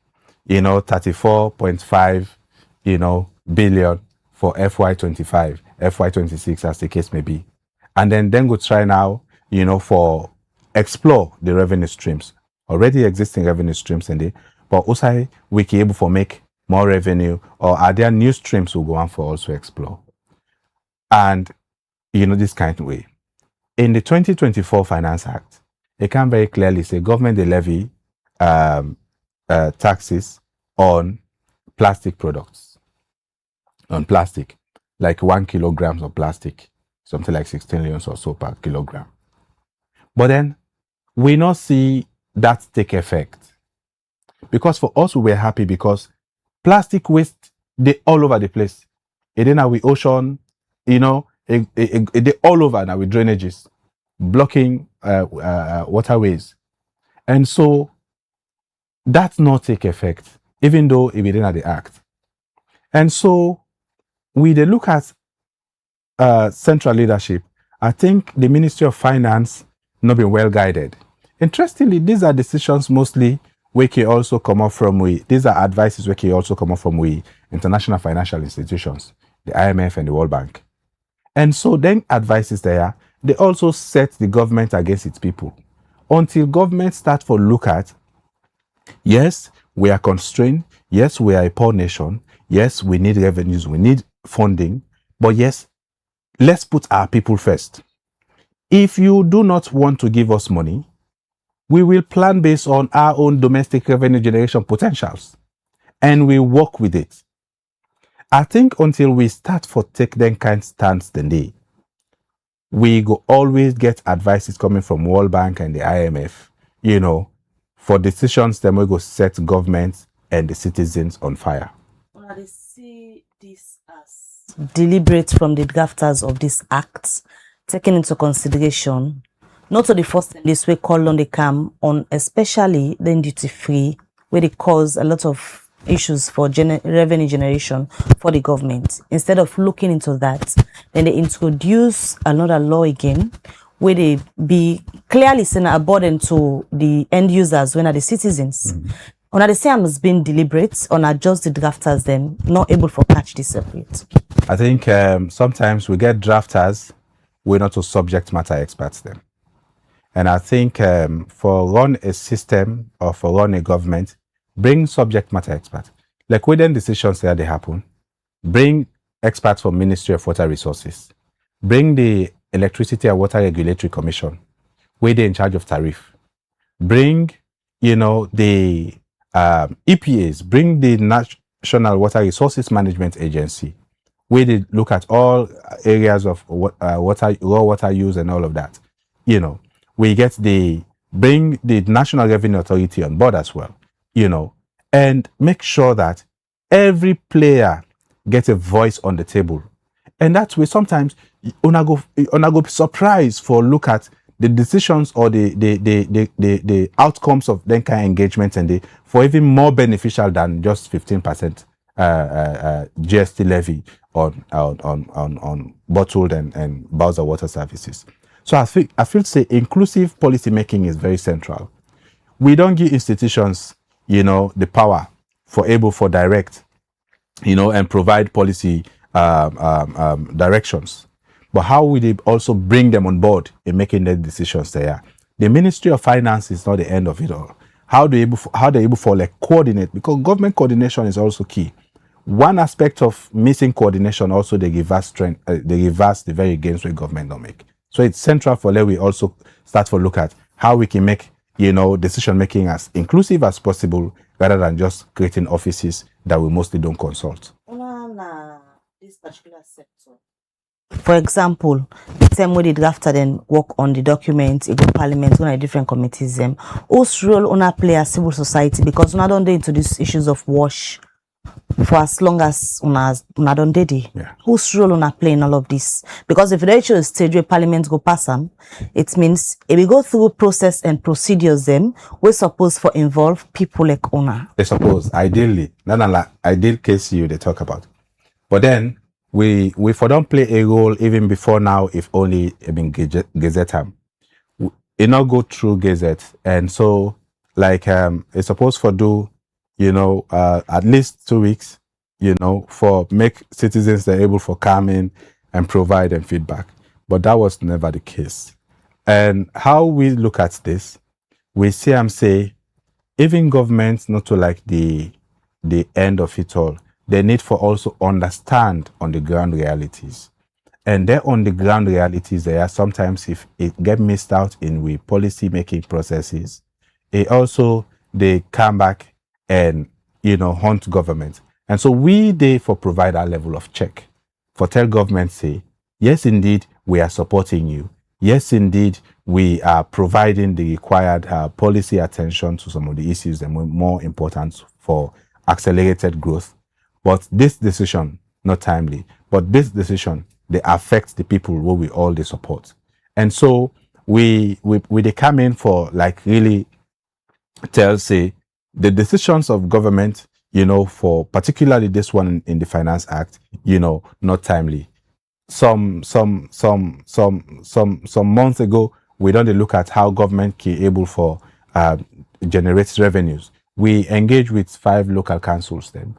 34.5, billion for FY25, FY26 as the case may be. And then go try now, for explore the revenue streams. Already existing revenue streams in there, but also we can able for make more revenue, or are there new streams we'll go on for also explore? And this kind of way. In the 2024 Finance Act, it can very clearly say government they levy taxes on plastic products, on plastic, like 1 kilogram of plastic, something like 16 millions or so per kilogram. But then we not see that take effect, because for us we were happy because plastic waste they all over the place. It in our ocean, they all over now with drainages, blocking waterways, and so that's not take effect, even though it didn't have the act. And so we they look at central leadership. I think the Ministry of Finance not been well guided. Interestingly, these are decisions mostly we can also come up from these are advices we can also come up from international financial institutions, the IMF and the World Bank. And so then advices there, they also set the government against its people. Until government start for look at, yes, we are constrained. Yes, we are a poor nation. Yes, we need revenues. We need funding. But yes, let's put our people first. If you do not want to give us money, we will plan based on our own domestic revenue generation potentials, and we work with it. I think until we start for take that kind of stance the day, we go always get advices coming from World Bank and the IMF, for decisions that we go set government and the citizens on fire. They see this as deliberate from the drafters of this act, taking into consideration not to the first in this way call on the cam on especially the duty free, where they cause a lot of issues for revenue generation for the government. Instead of looking into that, then they introduce another law again, where they be clearly seen a burden to the end users when are the citizens. On the same as being deliberate, on just the drafters then not able to catch this separate. I think sometimes we get drafters, we're not to subject matter experts then. And I think for run a system or for run a government, bring subject matter experts. Like when decisions there they happen, bring experts from Ministry of Water Resources, bring the Electricity and Water Regulatory Commission, where they're in charge of tariff, bring, the EPAs, bring the National Water Resources Management Agency, where they look at all areas of raw water use and all of that. We get bring the National Revenue Authority on board as well, and make sure that every player gets a voice on the table. And that's where sometimes una go be surprised for look at the decisions or the outcomes of that kind of engagement, and for even more beneficial than just 15% GST levy on bottled and bowser water services. So I feel say inclusive policy making is very central. We don't give institutions, the power for direct, and provide policy directions. But how will they also bring them on board in making their decisions there? The Ministry of Finance is not the end of it all. How they able to coordinate, because government coordination is also key. One aspect of missing coordination also they give us strength. They give us the very gains where government don't make. So it's central for let we also start to look at how we can make decision making as inclusive as possible, rather than just creating offices that we mostly don't consult. This particular sector. For example, the same way the drafter then work on the document, it go parliament, on a different committees them. Whose role on play as civil society, because una don't into these issues of wash for as long as una don't did. Whose role on play in all of this? Because if the issue is stage where parliament go pass them, it means if we go through process and procedures them, we're supposed for involve people like owner. They suppose ideally, not like ideal case they talk about. But then we for don't play a role even before now, if only I mean Gazette it not go through Gazette, and so like it's supposed for do, at least 2 weeks, for make citizens they're able for come in and provide them feedback. But that was never the case. And how we look at this, we see them say, even governments not to like the end of it all, they need for also understand on the ground realities. And there on the ground realities, there are sometimes if it get missed out in we policy making processes, it also they come back and haunt government. And so we they for provide a level of check for tell government say, yes indeed we are supporting you. Yes indeed we are providing the required policy attention to some of the issues that are more important for accelerated growth. But this decision not timely. But this decision they affect the people who we all they support. And so we they come in for like really tell say the decisions of government, for particularly this one in the Finance Act, not timely. Some months ago, we don't look at how government can able for generate revenues. We engage with 5 local councils then,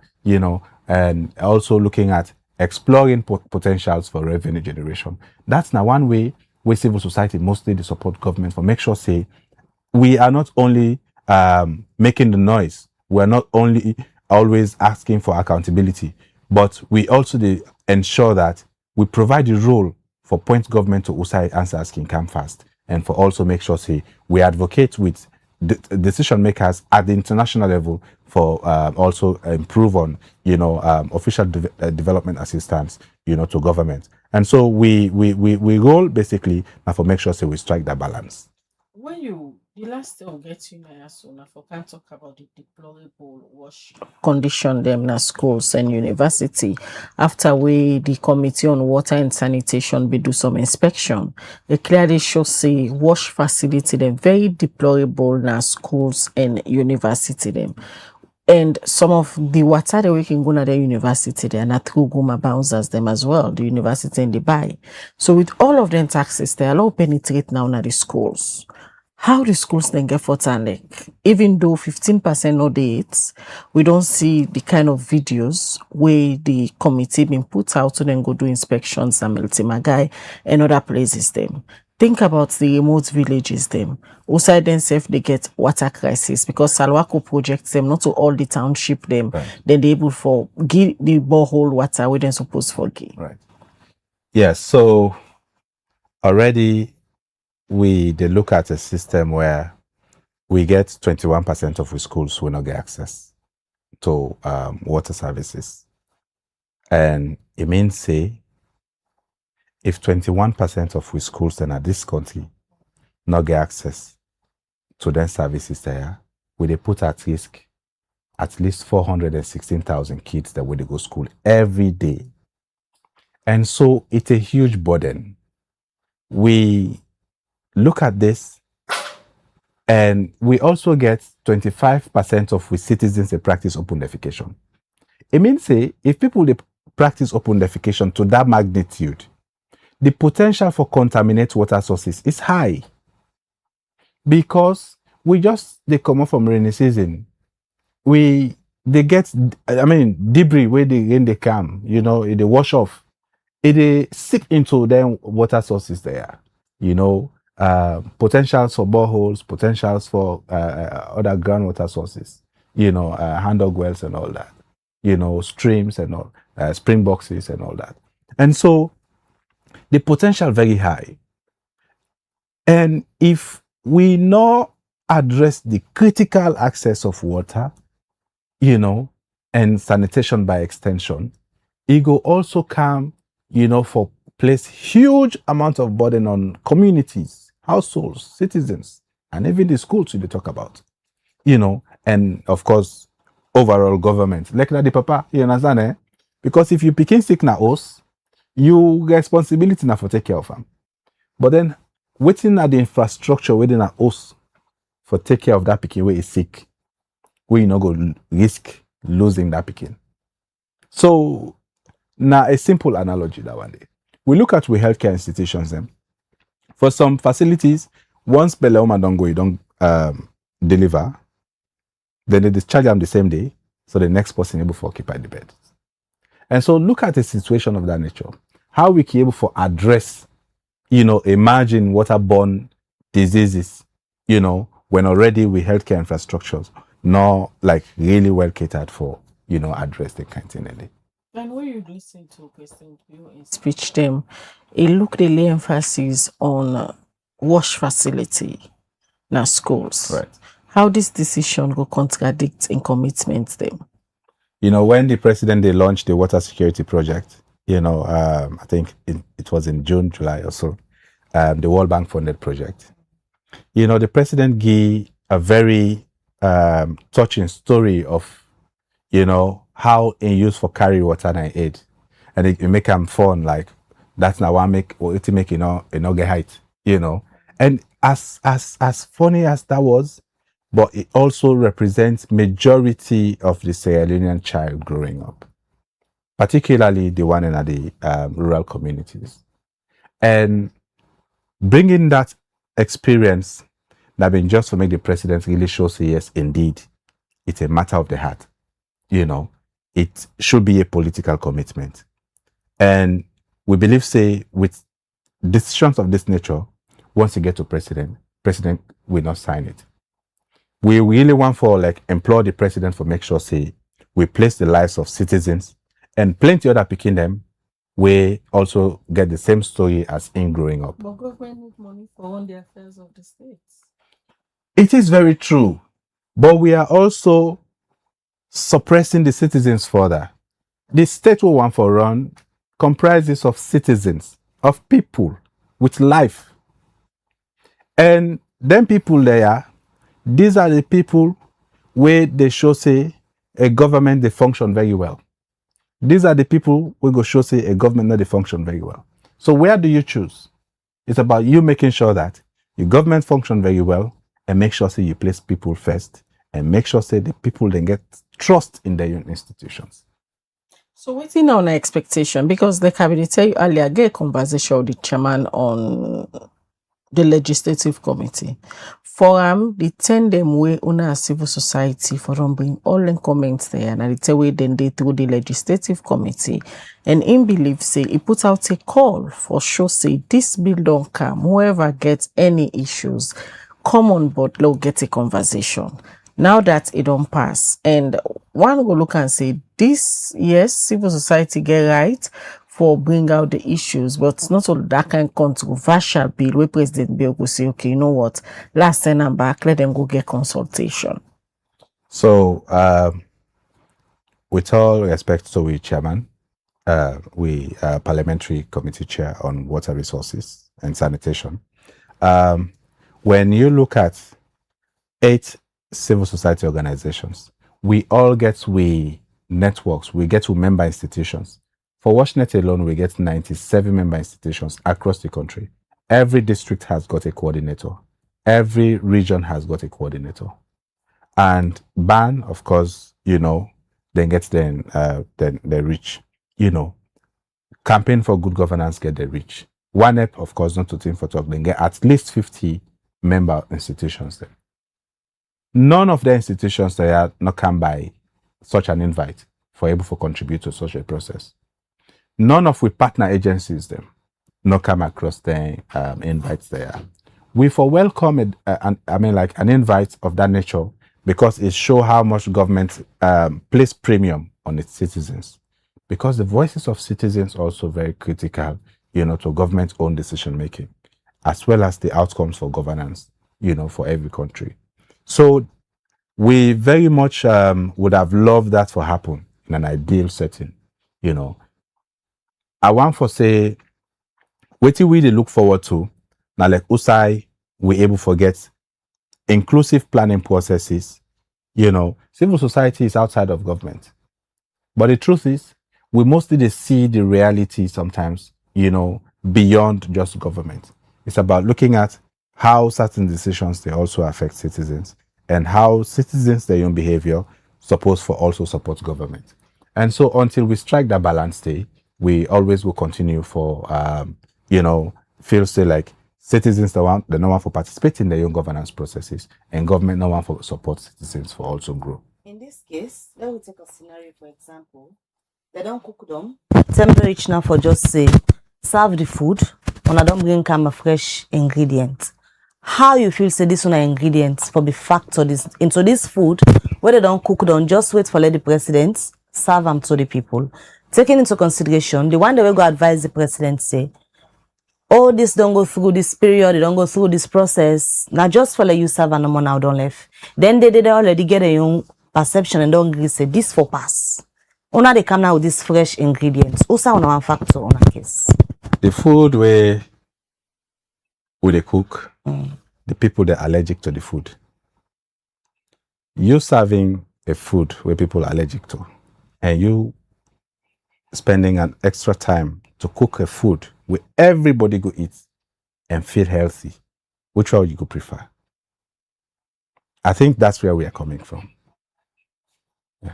and also looking at exploring potentials for revenue generation. That's now one way where civil society mostly they support government for make sure say we are not only making the noise, we are not only always asking for accountability, but we also ensure that we provide the role for point government to usai answers can come fast, and for also make sure say we advocate with decision makers at the international level for also improve on official development assistance to government. And so we roll basically now for make sure say we strike that balance. When the last thing I'll get you now, so now for can talk about the deplorable wash condition them in schools and university. After the Committee on Water and Sanitation be do some inspection, they clearly show say wash facility them very deplorable in schools and university them. And some of the water that we can go to the university, they are not through Guma bouncers them as well, the university and the buy. So with all of them taxes, they allow penetrate now in the schools. How the schools then get for like, even though 15% no dates, we don't see the kind of videos where the committee been put out to then go do inspections and Magai and other places them. Think about the remote villages them. Also themselves they get water crisis because Salwako projects them not to all the township them. Right. Then they able for give the borehole water where they're supposed for give. Right. Yes, so already they look at a system where we get 21% of the schools will not get access to water services. And it means say, if 21% of the schools in this country not get access to their services there, will they put at risk at least 416,000 kids that will go to school every day. And so it's a huge burden. We look at this, and we also get 25% of we citizens that practice open defecation. It means say if people they practice open defecation to that magnitude, the potential for contaminate water sources is high. Because they come up from rainy season, they get debris where they come, they wash off, they sip into them water sources there, potentials for boreholes, potentials for other groundwater sources, hand-dug wells and all that, streams and all, spring boxes and all that. And so the potential very high. And if we not address the critical access of water, and sanitation by extension, it will also come, for place huge amount of burden on communities, households, citizens, and even the schools we talk about, and of course, overall government. Like the papa, you understand, eh? Because if you begin sick na us, you responsibility now for take care of them. But then, waiting at the infrastructure within a us for take care of that pikin where is sick, we not go risk losing that pikin. So Now, a simple analogy that one day. We look at we healthcare institutions then. For some facilities, once Belle woman don't go, you don't deliver, then they discharge them the same day, so the next person able to occupy the bed. And so look at a situation of that nature. How we can able to address, emerging waterborne diseases, when already we healthcare infrastructures not like really well catered for, address the kind of thing. And when you listen to President Bill in speech them, it look really emphasis on wash facility na schools. Right. How this decision go contradict in commitments them? When the president they launched the water security project, I think it was in June, July or so, the World Bank funded project. The president gave a very touching story of, how in use for carry water and aid, and it make them fun like that's now what make or it make get height, and as funny as that was, but it also represents majority of the Sierra Leonean child growing up, particularly the one in the rural communities, and bringing that experience that been just to make the president really show say yes, indeed, it's a matter of the heart. It should be a political commitment. And we believe, say, with decisions of this nature, once you get to president will not sign it. We really want for implore the president for make sure, say, we place the lives of citizens and plenty other picking them, we also get the same story as in growing up. But government need money for all the affairs of the states. It is very true, but we are also suppressing the citizens further. The state we want for run comprises of citizens, of people with life. And then people there, these are the people where they show say a government they function very well. These are the people who go show say a government not they function very well. So where do you choose? It's about you making sure that your government function very well and make sure say you place people first and make sure say the people then get trust in their institutions. So waiting on an expectation, because the cabinet tell you earlier, get a conversation with the chairman on the legislative committee. For the 10 them way on civil society for them bring all the comments there and the tell way then they through the legislative committee. And in belief say he put out a call for sure say this bill don't come. Whoever gets any issues, come on board, let's get a conversation. Now that it don't pass, and one go look and say this, yes, civil society get right for bring out the issues, but it's not all that kind of controversial bill where President Bill will say, okay, you know what, last time I'm back, let them go get consultation. So with all respect to we chairman, we parliamentary committee chair on water resources and sanitation. When you look at 8 civil society organizations, we all get we networks, we get to member institutions. For WashNet alone, we get 97 member institutions across the country. Every district has got a coordinator. Every region has got a coordinator. And BAN, of course, then gets then they reach, Campaign for Good Governance get the reach. OneUp, of course, not to think for talk, then get at least 50 member institutions there. None of the institutions that are not come by such an invite for able to contribute to such a process. None of we partner agencies them not come across the invites there. We for welcome an invite of that nature because it show how much government place premium on its citizens. Because the voices of citizens also very critical, to government's own decision making, as well as the outcomes for governance, for every country. So we very much would have loved that to happen in an ideal setting, I want to say, what we really look forward to, now like USAI, we able to get inclusive planning processes, civil society is outside of government. But the truth is, we mostly see the reality sometimes, beyond just government. It's about looking at how certain decisions, they also affect citizens and how citizens, their own behavior, supposed for also support government. And so until we strike that balance day, we always will continue for, feel say like citizens the no one for participate in their own governance processes, and government no one for support citizens for also grow. In this case, let me take a scenario, for example. They don't cook them. Temporary reach now for just say, serve the food, and I don't bring come a fresh ingredient. How you feel say this one ingredients for be factor this into this food where they don't cook them, just wait for let the president serve them to the people. Taking into consideration, the one that will go advise the president say, oh, this don't go through this period, they don't go through this process. Now just for let you serve and no more now don't left. Then they already get a young perception and don't agree say this for pass. Una they come now with this fresh ingredients. Also on one factor on a case. The food where they cook, the people that are allergic to the food. You serving a food where people are allergic to, and you spending an extra time to cook a food where everybody go eat and feel healthy, which one you could prefer? I think that's where we are coming from. Yeah.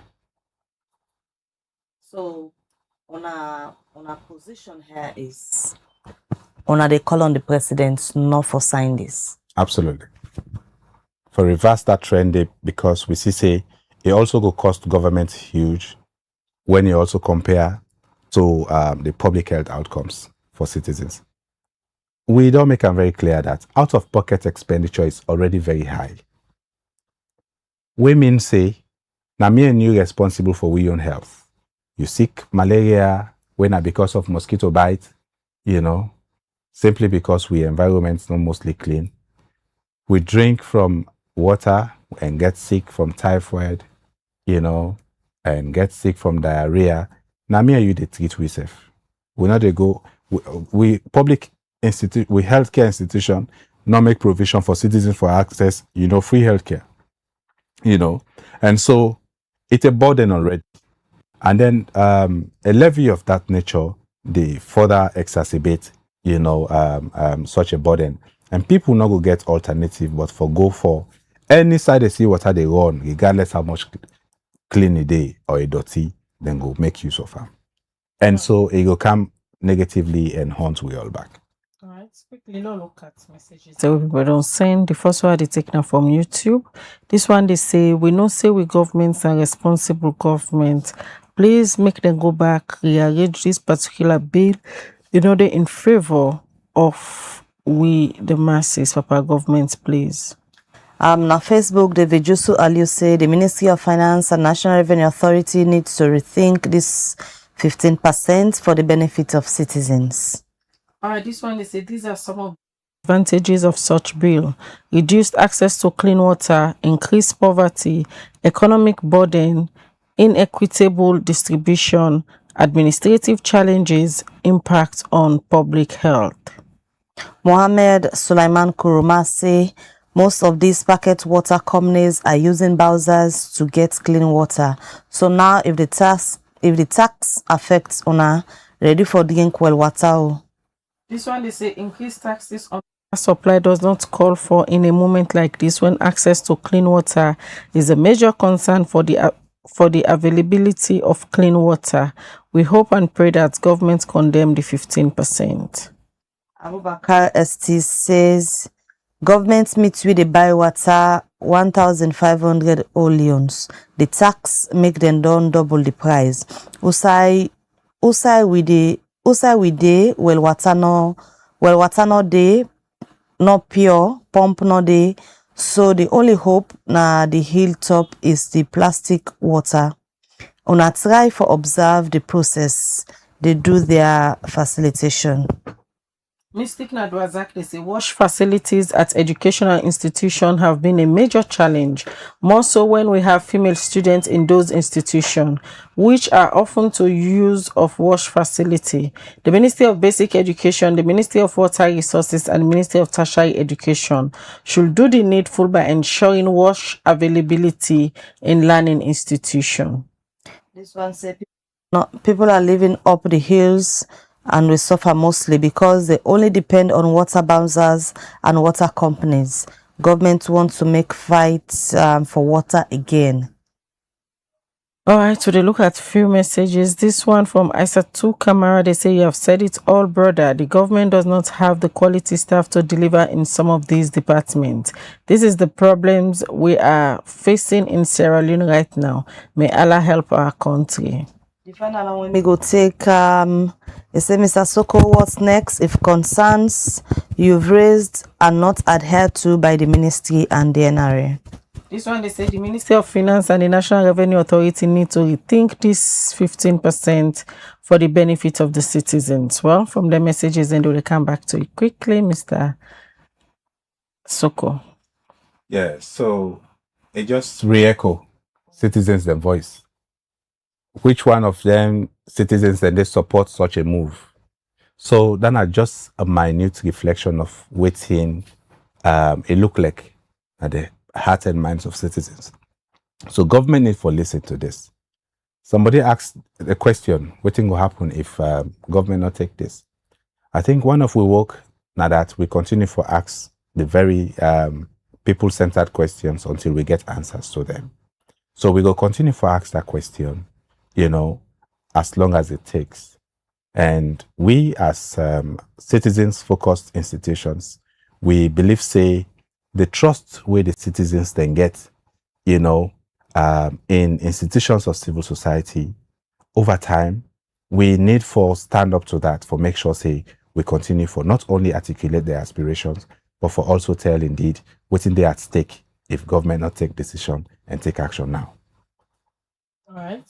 So on a position here is they call on the president not for sign this. Absolutely. For reverse that trend, because we say it also go cost government huge when you also compare to the public health outcomes for citizens. We don't make it very clear that out-of-pocket expenditure is already very high. Women say, now me and you responsible for we own health. You sick malaria when because of mosquito bite, simply because we environment's not mostly clean. We drink from water and get sick from typhoid, and get sick from diarrhea. Now me and you they treat we safe. We not they go. We public institute, we healthcare institution not make provision for citizens for access, free healthcare. And so it's a burden already. And then a levy of that nature, they further exacerbate, such a burden. And people not go get alternative, but go for any side they see water they run, regardless how much clean a day or a dirty, then go make use of them. And so it will come negatively and haunt we all back. All right, quickly look at messages. So people don't send. The first one they take now from YouTube. This one they say, we know say we governments are responsible government. Please make them go back, rearrange this particular bill in favor of we the masses, Papa government, please. Na Facebook, David Jusu Aliu say the Ministry of Finance and National Revenue Authority needs to rethink this 15% for the benefit of citizens. All right, this one they say these are some of the advantages of such bill: reduced access to clean water, increased poverty, economic burden, inequitable distribution, administrative challenges, impact on public health. Mohammed Sulaiman Kuruma say most of these packet water companies are using bowsers to get clean water. So now if the tax affects owner, ready for drink well water. This one they say increased taxes on supply does not call for in a moment like this when access to clean water is a major concern for the availability of clean water. We hope and pray that government condemn the 15%. Abubakar ST says government meets with the buy water 1,500 olions. The tax make them don't double the price. Usai we dey well water no dey, not pure, pump no dey. So the only hope na the hilltop is the plastic water. Una try for observe the process. They do their facilitation. Mystic Nadwazak, they say wash facilities at educational institutions have been a major challenge, more so when we have female students in those institutions, which are often to use of wash facility. The Ministry of Basic Education, the Ministry of Water Resources, and the Ministry of Tertiary Education should do the needful by ensuring wash availability in learning institutions. This one says people are living up the hills and we suffer mostly because they only depend on water bouncers and water companies. Government wants to make fights for water again. All right, so they look at few messages. This one from Isatu Kamara. They say, you have said it all, brother. The government does not have the quality staff to deliver in some of these departments. This is the problems we are facing in Sierra Leone right now. May Allah help our country. The final one we go take they say, Mr. Soko, what's next if concerns you've raised are not adhered to by the ministry and the NRA? This one, they say the Ministry of Finance and the National Revenue Authority need to rethink this 15% for the benefit of the citizens. Well, from the messages, and we'll come back to it quickly, Mr. Soko. Yeah, so it just re-echo citizens' their voice. Which one of them citizens then they support such a move? So then are just a minute reflection of waiting it look like at the heart and minds of citizens. So government need for listen to this. Somebody asked the question, what thing will happen if government not take this? I think one of we work now that we continue for ask the very people-centered questions until we get answers to them. So we will continue for ask that question, as long as it takes. And we as citizens-focused institutions, we believe, say, the trust where the citizens then get, in institutions of civil society, over time, we need for stand up to that, for make sure, say, we continue for not only articulate their aspirations, but for also tell indeed what's in there at stake if government not take decision and take action now. All right.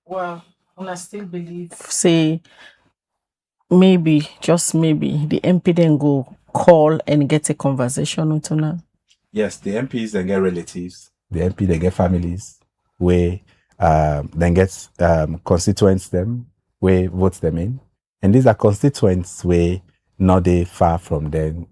Well, I still believe, say, maybe, just maybe, the MP then go call and get a conversation with Una. Yes, the MPs then get relatives, the MP they get families, where then get constituents them, where votes them in. And these are constituents where not they far from them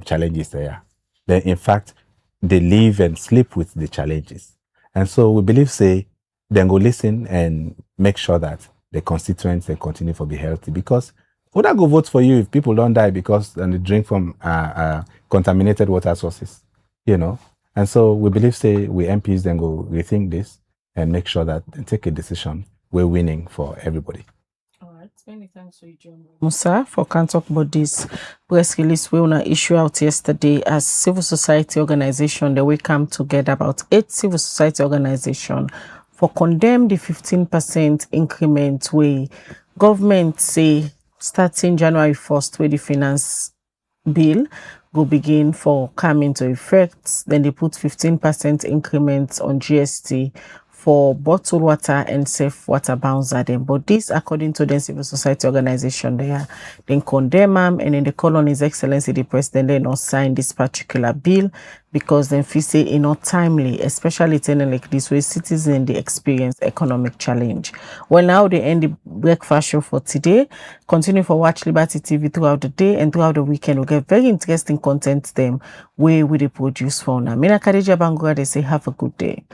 challenges there. Then in fact, they live and sleep with the challenges. And so we believe, say, then go listen and make sure that the constituents they continue to be healthy, because would I go vote for you if people don't die because they drink from contaminated water sources, And so we believe, say, we MPs then go rethink this and make sure that they take a decision. We're winning for everybody. All right. Many thanks to you, John Musa, for can talk about this press release we want to issue out yesterday as civil society organization that we come together, about 8 civil society organization, for condemn the 15% increment way government say starting January 1st, where the finance bill will begin for come into effect. Then they put 15% increments on GST for bottled water and safe water bounds at them. But this, according to the civil society organization, they are then condemn them, and then they call on His Excellency the President they not sign this particular bill because then feel say it not timely, especially telling like this way citizens they experience economic challenge. Well, now they end the breakfast show for today. Continue for watch Liberty TV throughout the day and throughout the weekend. We get very interesting content them where we they produce for now. Mina Khadija Bangura, they say have a good day.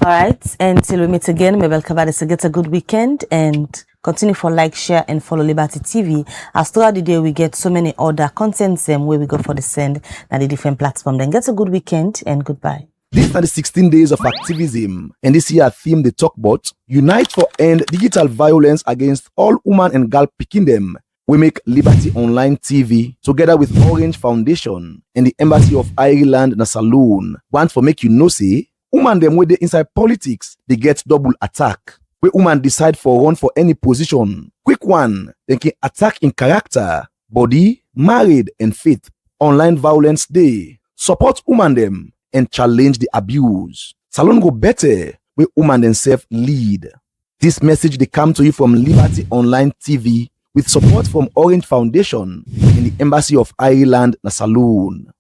All right, until we meet again, Mabel Kabade say get a good weekend and continue for like, share and follow Liberty TV. As throughout the day we get so many other contents where we go for the send and the different platform. Then get a good weekend and goodbye. These are the 16 days of activism, and this year theme they talk about Unite for End Digital Violence Against All Women and Girl Picking Them. We make Liberty Online TV together with Orange Foundation and the Embassy of Ireland na Saloon. Want for make you know say woman them where they inside politics, they get double attack. Where woman decide for run for any position. Quick one, they can attack in character, body, married and faith. Online violence day. Support woman them and challenge the abuse. Salon go better where woman themselves lead. This message they come to you from Liberty Online TV with support from Orange Foundation and the Embassy of Ireland na Saloon.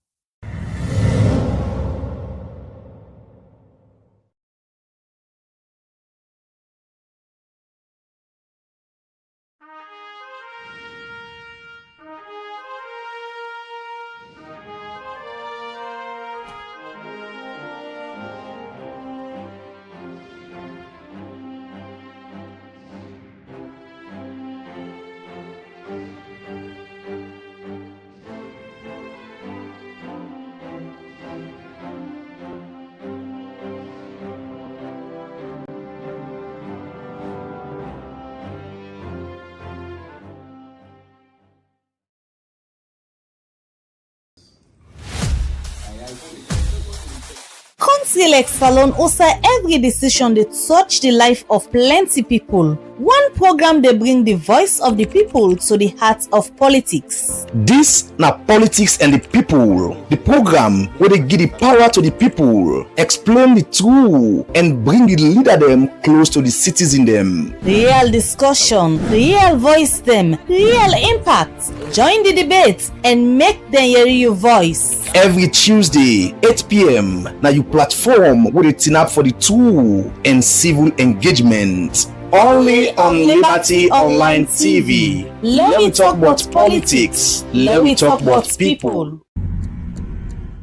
Let's Relax Salon also every decision they touch the life of plenty people. One program they bring the voice of the people to the heart of politics. This na Politics and the People, the program where they give the power to the people, explain the truth, and bring the leader them close to the citizen them. Real discussion, real voice them, real impact. Join the debate and make them hear your voice. Every Tuesday, 8 p.m. na you platform where they turn up for the truth and civil engagement. Only on Liberty Online TV. Let me talk about politics. Let me talk about people.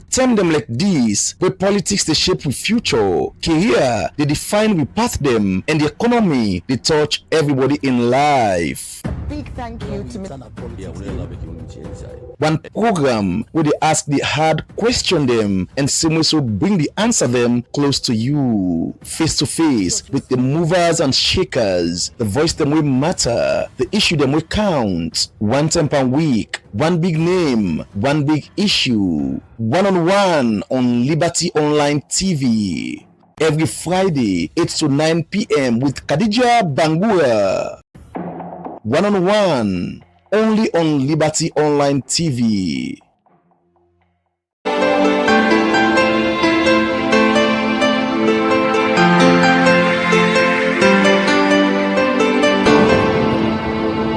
Term them like this, where politics they shape with future, career they define we path them, and the economy they touch everybody in life. Big thank you to One program where they ask the hard question them and so bring the answer them close to you, face to face with the movers and shakers, the voice them will matter, the issue them will count. One time per week, one big name, one big issue, one-on-one on Liberty Online TV. Every Friday, 8 to 9 p.m. with Khadija Bangura. One-on-one, only on Liberty Online TV.